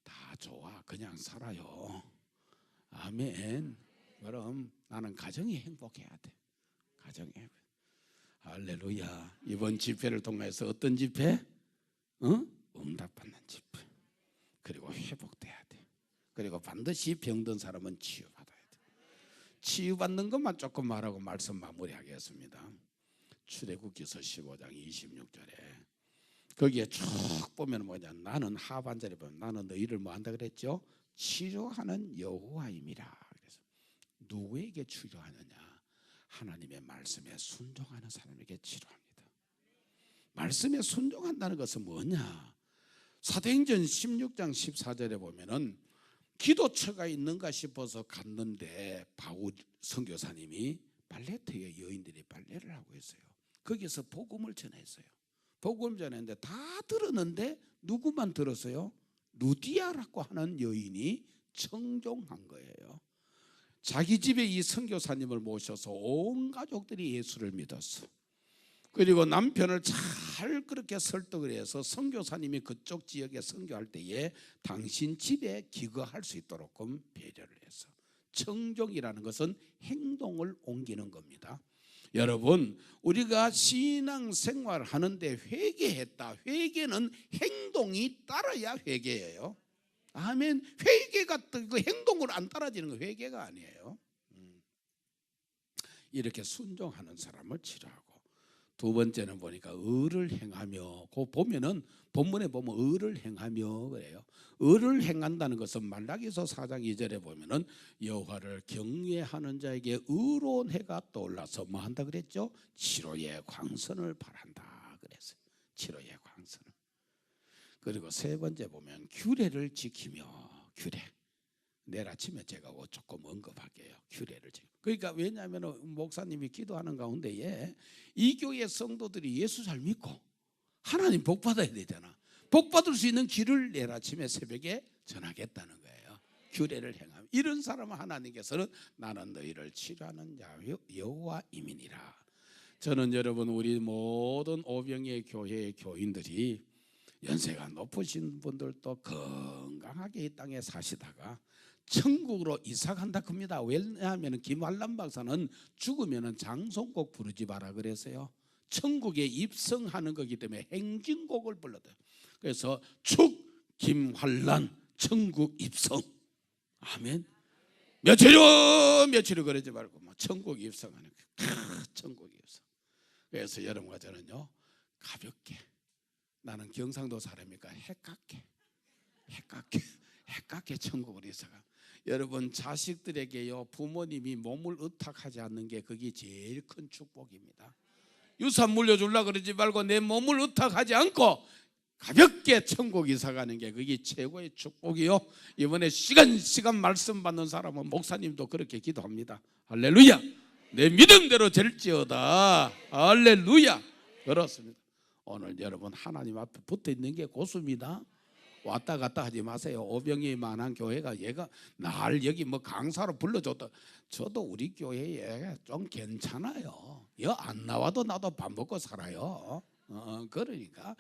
다 좋아. 그냥 살아요. 아멘. 그럼 나는 가정이 행복해야 돼. 가정이 행복. 할렐루야. 이번 집회를 통해서 어떤 집회? 응답받는 집회. 그리고 회복돼야 돼. 그리고 반드시 병든 사람은 치유받아야 돼. 치유받는 것만 조금 말하고 말씀 마무리하겠습니다. 출애굽기서 15장 26절에 거기에 쭉 보면 뭐냐, 나는 하반절에 보면 나는 너희를 뭐 한다 그랬죠? 치료하는 여호와임이라. 그래서 누구에게 치료하느냐? 하나님의 말씀에 순종하는 사람에게 치료합니다. 말씀에 순종한다는 것은 뭐냐? 사도행전 16장 14절에 보면은 기도처가 있는가 싶어서 갔는데 바울 선교사님이 발레트에 여인들이 발레를 하고 있어요. 거기서 복음을 전했어요. 복음을 전했는데 다 들었는데 누구만 들었어요? 루디아라고 하는 여인이 청종한 거예요. 자기 집에 이 선교사님을 모셔서 온 가족들이 예수를 믿었어. 그리고 남편을 잘 그렇게 설득을 해서 선교사님이 그쪽 지역에 선교할 때에 당신 집에 기거할 수 있도록끔 배려를 했어. 청종이라는 것은 행동을 옮기는 겁니다. 여러분, 우리가 신앙생활 하는데 회개했다. 회개는 행동이 따라야 회개예요. 아멘. 회개가 그 행동으로 안 따라지는 건 회개가 아니에요. 이렇게 순종하는 사람을 치료하고, 두 번째는 보니까 의를 행하며, 그 보면은 본문에 보면 의를 행하며 그래요. 의를 행한다는 것은 말라기서 4장 2절에 보면은 여호와를 경외하는 자에게 의로운 해가 떠올라서 뭐 한다 그랬죠? 치료의 광선을 발한다 그랬어요. 치료의 광선을. 그리고 세 번째 보면 규례를 지키며, 규례. 내일 아침에 제가 조금 언급할게요. 규례를 지키며. 그러니까 왜냐하면 목사님이 기도하는 가운데에 이 교회 성도들이 예수 잘 믿고 하나님 복 받아야 되잖아. 복 받을 수 있는 길을 내일 아침에 새벽에 전하겠다는 거예요. 규례를 행하며, 이런 사람은 하나님께서는 나는 너희를 치료하는 여호와임이니라. 저는 여러분, 우리 모든 오병의 교회의 교인들이 연세가 높으신 분들도 건강하게 이 땅에 사시다가 천국으로 이사 간다 겁니다. 왜냐하면 김환란 박사는 죽으면 장송곡 부르지 마라 그래서요. 천국에 입성하는 거기 때문에 행진곡을 불러대요. 그래서 축 김환란 천국 입성. 아멘. 며칠요 그러지 말고 뭐 천국 입성하는 거예요. 천국 입성. 그래서 여러분과 저는요, 가볍게, 나는 경상도 사람이니까 해깝게 천국으로 이사가. 여러분, 자식들에게요, 부모님이 몸을 의탁하지 않는 게 그게 제일 큰 축복입니다. 유산 물려주려고 그러지 말고 내 몸을 의탁하지 않고 가볍게 천국 이사가는 게 그게 최고의 축복이요. 이번에 시간 말씀 받는 사람은 목사님도 그렇게 기도합니다. 할렐루야. 내 믿음대로 될지어다. 할렐루야. 그렇습니다. 오늘 여러분, 하나님 앞에 붙어 있는 게 고수입니다. 왔다 갔다 하지 마세요. 오병이 만한 교회가 얘가 날 여기 뭐 강사로 불러줬다. 저도 우리 교회에 좀 괜찮아요. 여 안 나와도 나도 밥 먹고 살아요. 그러니까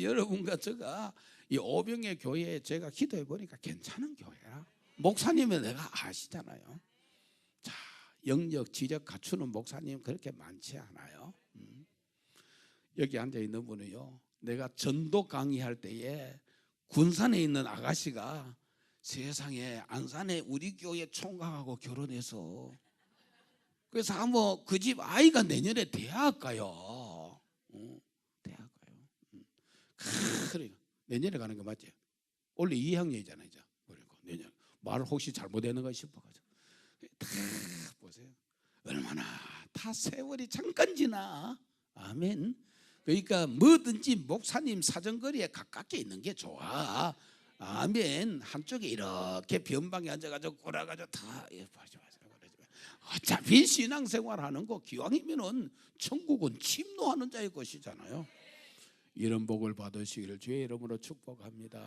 여러분과 제가 이 오병의 교회에 제가 기도해 보니까 괜찮은 교회야. 목사님은 내가 아시잖아요. 자, 영역 지력 갖추는 목사님 그렇게 많지 않아요. 여기 앉아 있는 분은요, 내가 전도 강의할 때에 군산에 있는 아가씨가 세상에 안산에 우리 교회 총각하고 결혼해서, 그래서 한번 그 집 아이가 내년에 대학 가요. 대학 가요. 그래, 내년에 가는 거 맞지? 원래 2학년이잖아요. 이제 그리고 내년 말 혹시 잘못했는가 싶어가지고 다 보세요. 얼마나 다 세월이 잠깐 지나. 아멘. 그러니까 뭐든지 목사님 사정거리에 가깝게 있는 게 좋아. 아멘. 한쪽에 이렇게 변방에 앉아가지고 꼬라가지고 다 어차피 신앙생활하는 거 기왕이면은 천국은 침노하는 자의 것이잖아요. 이런 복을 받으시기를 주의 이름으로 축복합니다.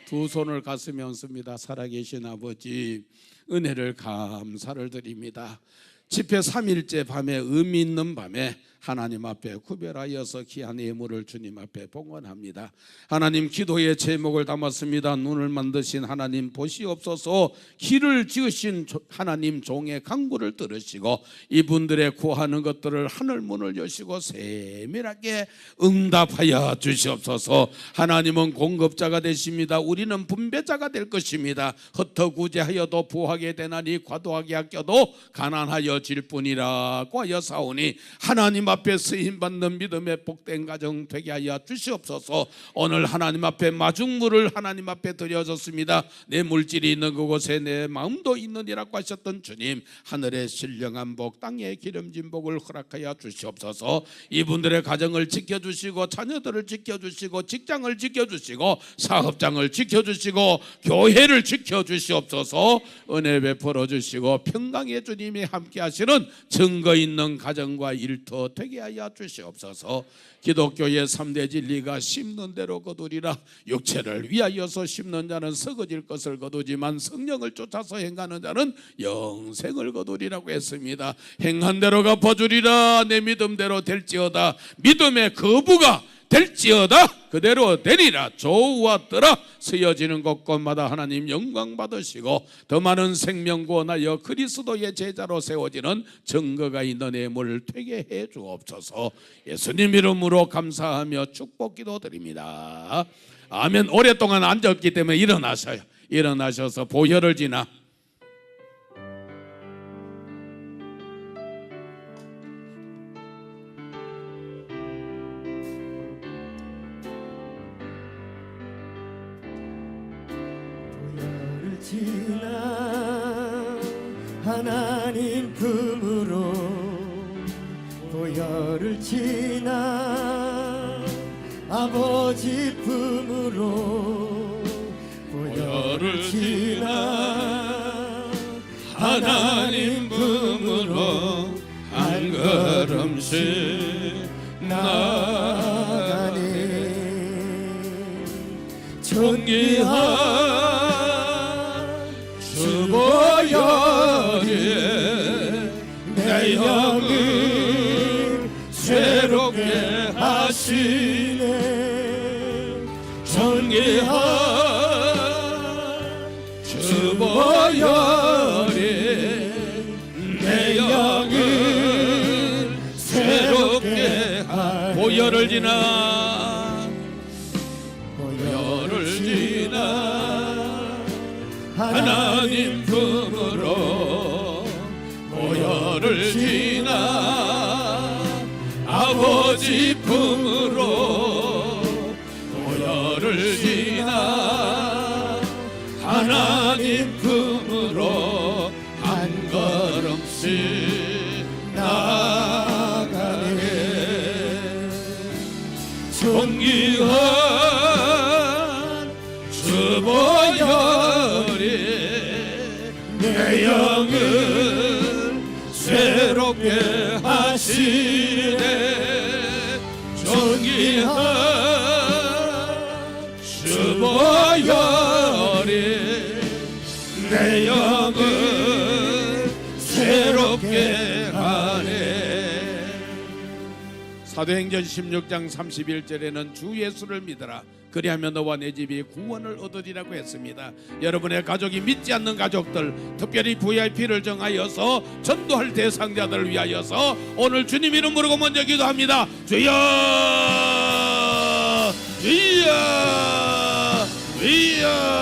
두 손을 가슴에 얹습니다. 살아계신 아버지, 은혜를 감사를 드립니다. 집회 3일째 밤에 의미 있는 밤에 하나님 앞에 구별하여서 귀한 예물을 주님 앞에 봉헌합니다. 하나님, 기도의 제목을 담았습니다. 눈을 만드신 하나님 보시옵소서. 길을 지으신 하나님 종의 간구를 들으시고 이분들의 구하는 것들을 하늘문을 여시고 세밀하게 응답하여 주시옵소서. 하나님은 공급자가 되십니다. 우리는 분배자가 될 것입니다. 흩어구제하여도 부하게 되나니 과도하게 아껴도 가난하여 질 뿐이라고 하여 사오니 하나님 앞에 쓰임받는 믿음의 복된 가정 되게 하여 주시옵소서. 오늘 하나님 앞에 마중물을 하나님 앞에 드려졌습니다. 내 물질이 있는 그곳에 내 마음도 있느니라고 하셨던 주님, 하늘의 신령한 복, 땅의 기름진 복을 허락하여 주시옵소서. 이분들의 가정을 지켜주시고 자녀들을 지켜주시고 직장을 지켜주시고 사업장을 지켜주시고 교회를 지켜주시옵소서. 은혜 베풀어 주시고 평강의 주님이 함께 하시는 증거 있는 가정과 일터 되게 하여 주시옵소서. 기독교의 3대 진리가 심는 대로 거두리라. 육체를 위하여서 심는 자는 썩어질 것을 거두지만 성령을 쫓아서 행하는 자는 영생을 거두리라고 했습니다. 행한 대로 갚아주리라. 내 믿음대로 될지어다. 믿음의 거부가 될지어다. 그대로 되리라. 조우와 뜨라. 쓰여지는 곳곳마다 하나님 영광 받으시고 더 많은 생명 구원하여 그리스도의 제자로 세워지는 증거가 있는 예물을 되게 해 주옵소서. 예수님 이름으로 감사하며 축복 기도드립니다. 아멘. 오랫동안 앉았기 때문에 일어나셔요. 일어나셔서 보혈을 지나 지나 하나님 품으로 보혈을 지나 아버지 품으로 보혈을 지나 하나님 품으로 한 걸음씩 나가니 존귀한 보혈이 내 영을 새롭게 하시네. 존귀한 주 보혈이 내 영을 새롭게 하시네. 보혈을 지나 보혈을 지나 하나님 품으로 보혈을 지나 아버지 품으로 보혈을 지나 하나님 품으로 한 걸음씩 나가네. 존귀한 주 보혈이 내 영을 새롭게 하시네. 존귀한 주 보혈이 내 영을 새롭게 하네. 사도행전 16장 31절에는 주 예수를 믿어라. 그리하면 너와 내 집이 구원을 얻으리라고 했습니다. 여러분의 가족이 믿지 않는 가족들, 특별히 VIP를 정하여서 전도할 대상자들을 위하여서 오늘 주님 이름 부르고 먼저 기도합니다. 주여 주여 주여.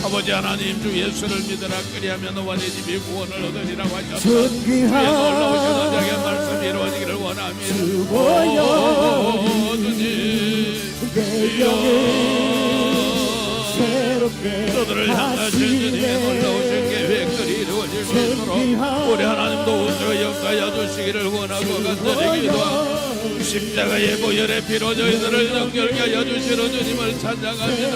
아버지 하나님, 주 예수를 믿으라. 그리하면 너와 내 집이 구원을 얻으리라고 하셨다. 주의 놀라우신 자의 말씀이 이루어지기를 원합니다. 주 보혈 주님 내 영을 새롭게 너들을 향하신 주님의 놀라우신 계획들이 이루어질 수 있도록 우리 하나님도 우주의 역사하여 주시기를 원하고 간절히 기도하고 십자가의 보혈의 피로 저희들을 정결케 하여 주시는 주님을 찬양합니다.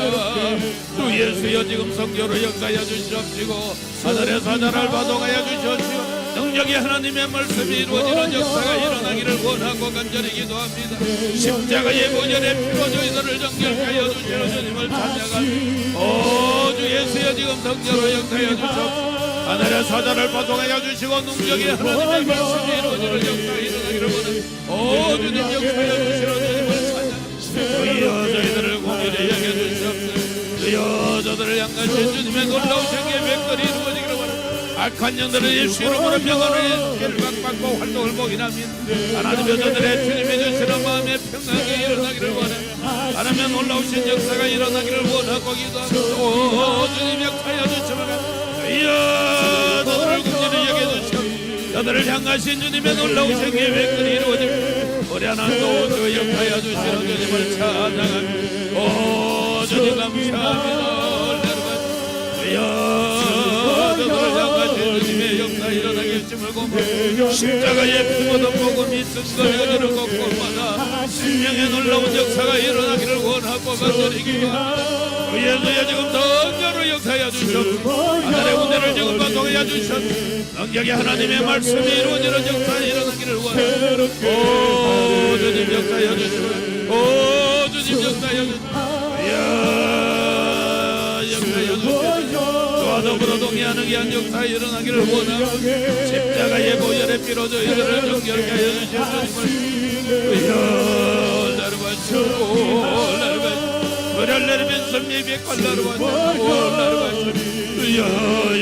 주 예수여 지금 성교로 역사하여 주시옵시고 하늘의 사자를 바동하여 주시옵시고 능력이 하나님의 말씀이 이루어지는 역사가 일어나기를 원하고 간절히 기도합니다. 십자가의 보혈의 피로 저희들을 정결케 하여 주시는 주님을 찬양합니다. 오 주 예수여 지금 성교로 역사하여 주시옵시고 하늘의 사자를 바동하여 주시고 능력이 하나님의 말씀이 이루어지는 역사가 일어나기를 원합니다. 오 주님 역사하여 주시는 주님을 찬양합니다. 주여 저희들을 공의를 향해 주시옵소서. 주여 저들을 향하신 주님의 놀라우신 계획들이 이루어지기를 원합니다. 악한 영들은 예수 이름으로 평안을 결박받고 활동을 복인합니다. 하나님의 저들의 주님의 주시는 마음의 평강이 일어나기를 원합니다. 하나님의 놀라우신 역사가 일어나기를 원하고 기도합니다. 오 주님 역사하여 주시옵소서. 주여 저들을 공의를 향해 주시옵소서. 저들을 향하신 주님의 놀라우신 계획들이 이루어지고 우리 하나님도 우주 역사하여 주시는 주님을 찬양합니다. 오 주님 감사합니다. 주여 저들을 향하신 주님의 역사 일어나게 해주심을 고마워. 십자가의 피보다 복음이 증거되어지는 곳곳마다 생명의 놀라운 역사가 일어나기를 원하고 간절히 기도합니다. 주여 지금 덩저로 역사하여 주시옵소서. 하늘의 운대를 지금 반동하여 주시옵소서. 능력이 하나님의 말씀이 이루어지는 역사가 일어나기를 원합니다. 오 주님 역사하여 주시옵소서. 오 주님 역사하여 주시옵소서. 역사하여 주시옵소서. 주와 더불어 동의하는 귀한 역사가 일어나기를 원하고 십자가의 보혈의 피로 저희들을 정결케 하여 주시옵소서. 주여 나를 바치고 나를 바치고 그를 내리면서 예배 관라를 바치고 주여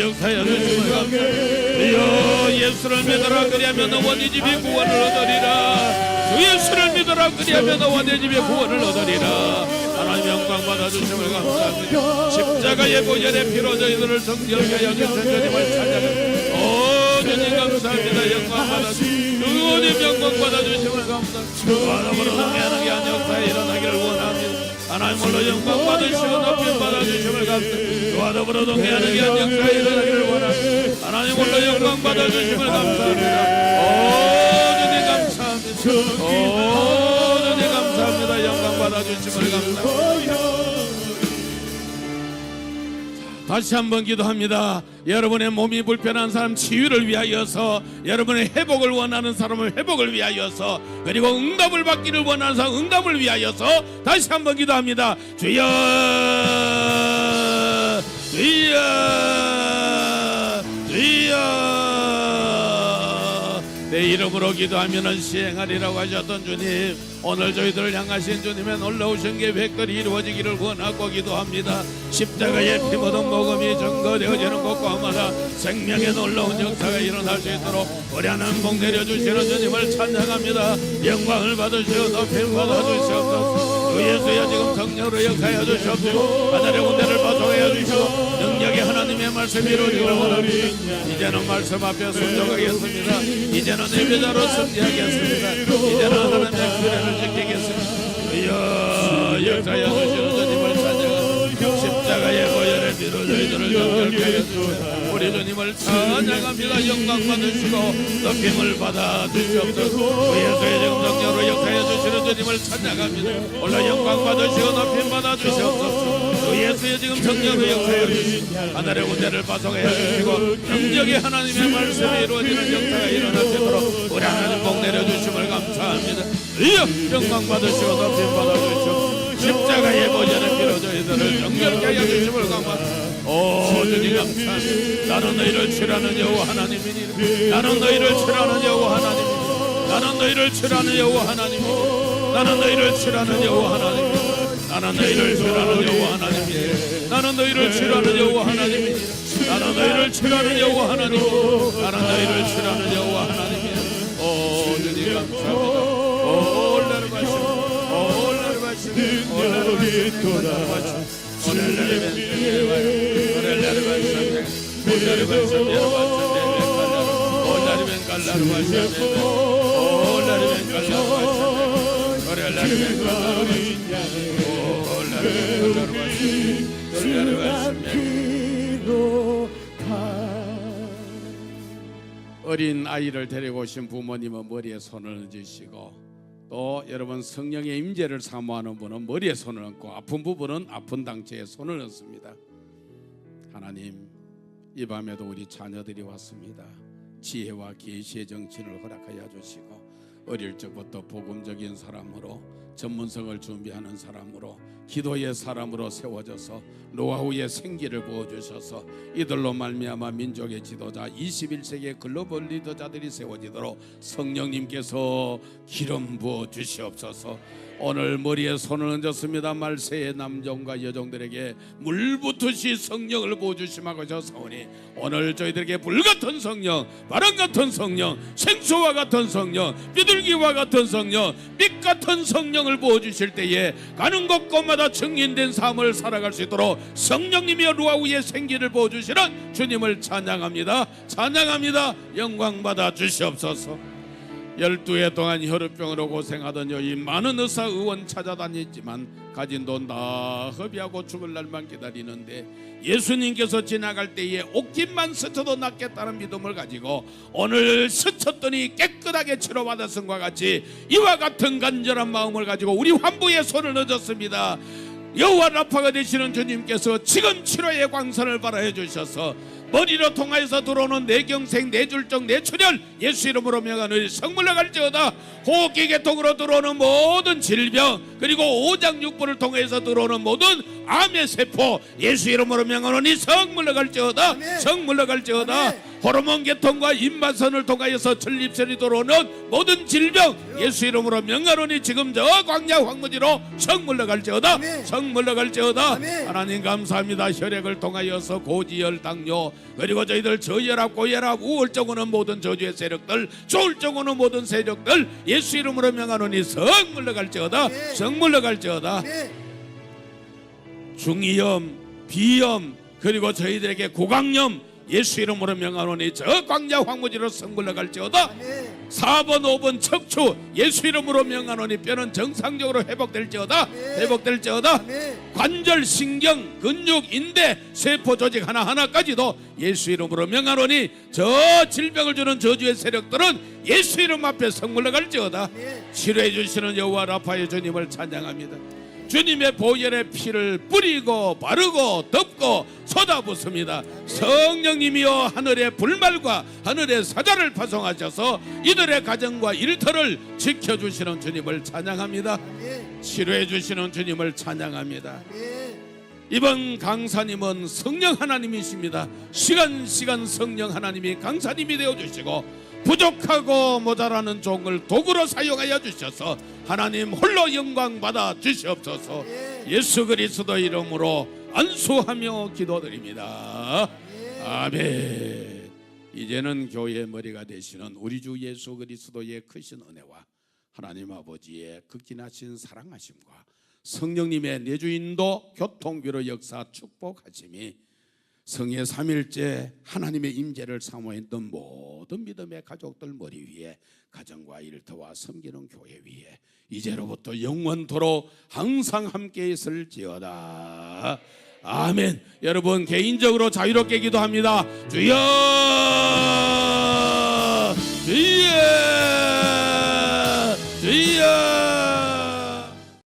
역사하여 주시옵소서. 주여 예수를 믿어라 그리하면 너와 네 집이 구원을 얻으리라. 주 예수를 믿어라 그리하면 너와 네 집이 구원을 얻으리라. 하나님 영광 받아주심을 감사합니다. 십자가의 보혈의 피로 저희들을 정결케 하여 주신 주님을 찬양합니다. 오 주님 감사합니다. 영광 받아주시고 주님 영광 받아주심을 감사합니다. 바다보러 동해하는 귀한 역사에 일어나기를 원합니다. 하나님 홀로 영광 받으시고 높임 받아주심을 감사합니다. 주와 더불어 동해하는 귀한 역사에 일어나기를 원합니다. 하나님 홀로 영광 받아주심을 감사합니다. 오 주님 감사합니다. 오 주님 감사합니다. 영광 받아주심을 감사합니다. 다시 한번 기도합니다. 여러분의 몸이 불편한 사람 치유를 위하여서, 여러분의 회복을 원하는 사람을 회복을 위하여서, 그리고 응답을 받기를 원하는 사람 응답을 위하여서 다시 한번 기도합니다. 주여 주여 주여 내 이름으로 기도하면 시행하리라고 하셨던 주님, 오늘 저희들을 향하신 주님의 놀라우신 계획들이 이루어지기를 원하고 기도합니다. 십자가의 피 묻은 복음이 증거되어지는 곳곳마다 생명의 놀라운 역사가 일어날 수 있도록 우리 하나님 복 내려주시는 주님을 찬양합니다. 영광을 받으시고 높임 받아주시옵소서. 주 예수여 지금 성령으로 역사하여 주시옵시고 하늘의 운대를 바통하여 주시고 능력이 하나님의 말씀이 이루어지기를 원합니다. 이제는 말씀 앞에 순종하겠습니다. 이제는 예배자로 승리하겠습니다. 이제는 하나님의 규례를 지키겠습니다. 주여 역사하여 주시는 주님을 찬양합니다. 십자가의 보혈의 피로 저희들을 정결케 하여 주시옵소서. 우리 주님을 찬양합니다. 영광 받으시고 높임을 받아 주시옵소서. 주 예수의 지금 성령으로 역사하여 주시는 주님을 찬양합니다. 올라 영광 받으시고 높임 받아 주시옵소서. 주 예수의 지금 성령으로 역사하여 주시고 하늘의 운대를 바송하여 주시고 능력이 하나님의 말씀이 이루어지는 역사가 일어날 수 있도록 우리 하나님 복 내려주심을 감사합니다. 영광 받으시고 높임 받아 주시옵소서. 십자가의 보혈의 피로 저희들을 정결케 하여 주심을 감사합니다. 오 주님 감사합니다. 나는 너희를 치라는 여호와 하나님이니, 나는 너희를 치라는 여호와 하나님이니, 나는 너희를 치라는 여호와 하나님이니, 나는 너희를 치라는 여호와 하나님이니, 나는 너희를 치라는 여호와 하나님이니, 나는 너희를 치라는 여호와 하나님이니, 나는 너희를 치라는 여호와 하나님이니, 나는 너희를 치라는 여호와 하나님이니. 오 주님 감사합니다. 오 올라를 바치고 올라를 바치고 올라를 바치고 어린 아이를 데리고 오신 부모님은 머리에 손을 얹으시고, 또 여러분 성령의 임재를 사모하는 분은 머리에 손을 얹고, 아픈 부분은 아픈 당체에 손을 얹습니다. 하나님, 이 밤에도 우리 자녀들이 왔습니다. 지혜와 계시의 정신을 허락하여 주시고, 어릴 적부터 복음적인 사람으로, 전문성을 준비하는 사람으로, 기도의 사람으로 세워져서 노하우의 생기를 부어주셔서 이들로 말미암아 민족의 지도자, 21세기의 글로벌 리더자들이 세워지도록 성령님께서 기름 부어 주시옵소서. 오늘 머리에 손을 얹었습니다. 말세의 남종과 여종들에게 물붓듯이 성령을 부어주심하고 저사오니, 오늘 저희들에게 불같은 성령, 바람같은 성령, 생수와 같은 성령, 비둘기와 같은 성령, 빛같은 성령을 부어주실 때에 가는 곳곳마다 증인된 삶을 살아갈 수 있도록 성령님의 루아우의 생기를 부어주시는 주님을 찬양합니다. 찬양합니다. 영광 받아 주시옵소서. 12해 동안 혈우병으로 고생하던 여인, 많은 의사 의원 찾아다녔지만 가진 돈 다 허비하고 죽을 날만 기다리는데, 예수님께서 지나갈 때에 옷깃만 스쳐도 낫겠다는 믿음을 가지고 오늘 스쳤더니 깨끗하게 치료받았음과 같이 이와 같은 간절한 마음을 가지고 우리 환부에 손을 얹었습니다. 여호와 라파가 되시는 주님께서 지금 치료의 광선을 발하여 주셔서 머리로 통하여서 들어오는 뇌경색, 뇌졸중, 뇌출혈 예수 이름으로 명하노니 성물러 갈지어다. 호흡기 계통으로 들어오는 모든 질병, 그리고 오장육부를 통해서 들어오는 모든 암의 세포 예수 이름으로 명하노니 성물러 갈지어다. 성물러 갈지어다. 호르몬 계통과 입맛선을 통하여서 전립선이 들어오는 모든 질병 예수 이름으로 명하노니 지금 저 광야 황무지로 성물러 갈지어다. 성물러 갈지어다. 하나님 감사합니다. 혈액을 통하여서 고지혈, 당뇨, 그리고 저희들 저혈압, 고혈압, 우울증 오는 모든 저주의 세력들, 조울증 오는 모든 세력들 예수 이름으로 명하노니 성물러 갈지어다. 성물러 갈지어다. 중이염, 비염, 그리고 저희들에게 고강염 예수 이름으로 명하노니 저 광야 황무지로 성물러 갈지어다. 4번 5번 척추 예수 이름으로 명하노니 뼈는 정상적으로 회복될지어다. 회복될지어다. 관절, 신경, 근육, 인대, 세포 조직 하나하나까지도 예수 이름으로 명하노니 저 질병을 주는 저주의 세력들은 예수 이름 앞에 성물러 갈지어다. 치료해 주시는 여호와 라파의 주님을 찬양합니다. 주님의 보혈의 피를 뿌리고 바르고 덮고 쏟아붓습니다. 성령님이여 하늘의 불말과 하늘의 사자를 파송하셔서 이들의 가정과 일터를 지켜주시는 주님을 찬양합니다. 치료해 주시는 주님을 찬양합니다. 이번 강사님은 성령 하나님이십니다. 시간 성령 하나님이 강사님이 되어주시고 부족하고 모자라는 종을 도구로 사용하여 주셔서 하나님 홀로 영광 받아 주시옵소서. 예수 그리스도 이름으로 안수하며 기도드립니다. 아멘. 이제는 교회의 머리가 되시는 우리 주 예수 그리스도의 크신 은혜와 하나님 아버지의 극진하신 사랑하심과 성령님의 내주인도 교통비로 역사 축복하심이 성의 삼일째 하나님의 임재를 사모했던 모든 믿음의 가족들 머리 위에, 가정과 일터와 섬기는 교회 위에 이제로부터 영원토록 항상 함께 있을지어다. 아멘. 여러분 개인적으로 자유롭게 기도합니다. 주여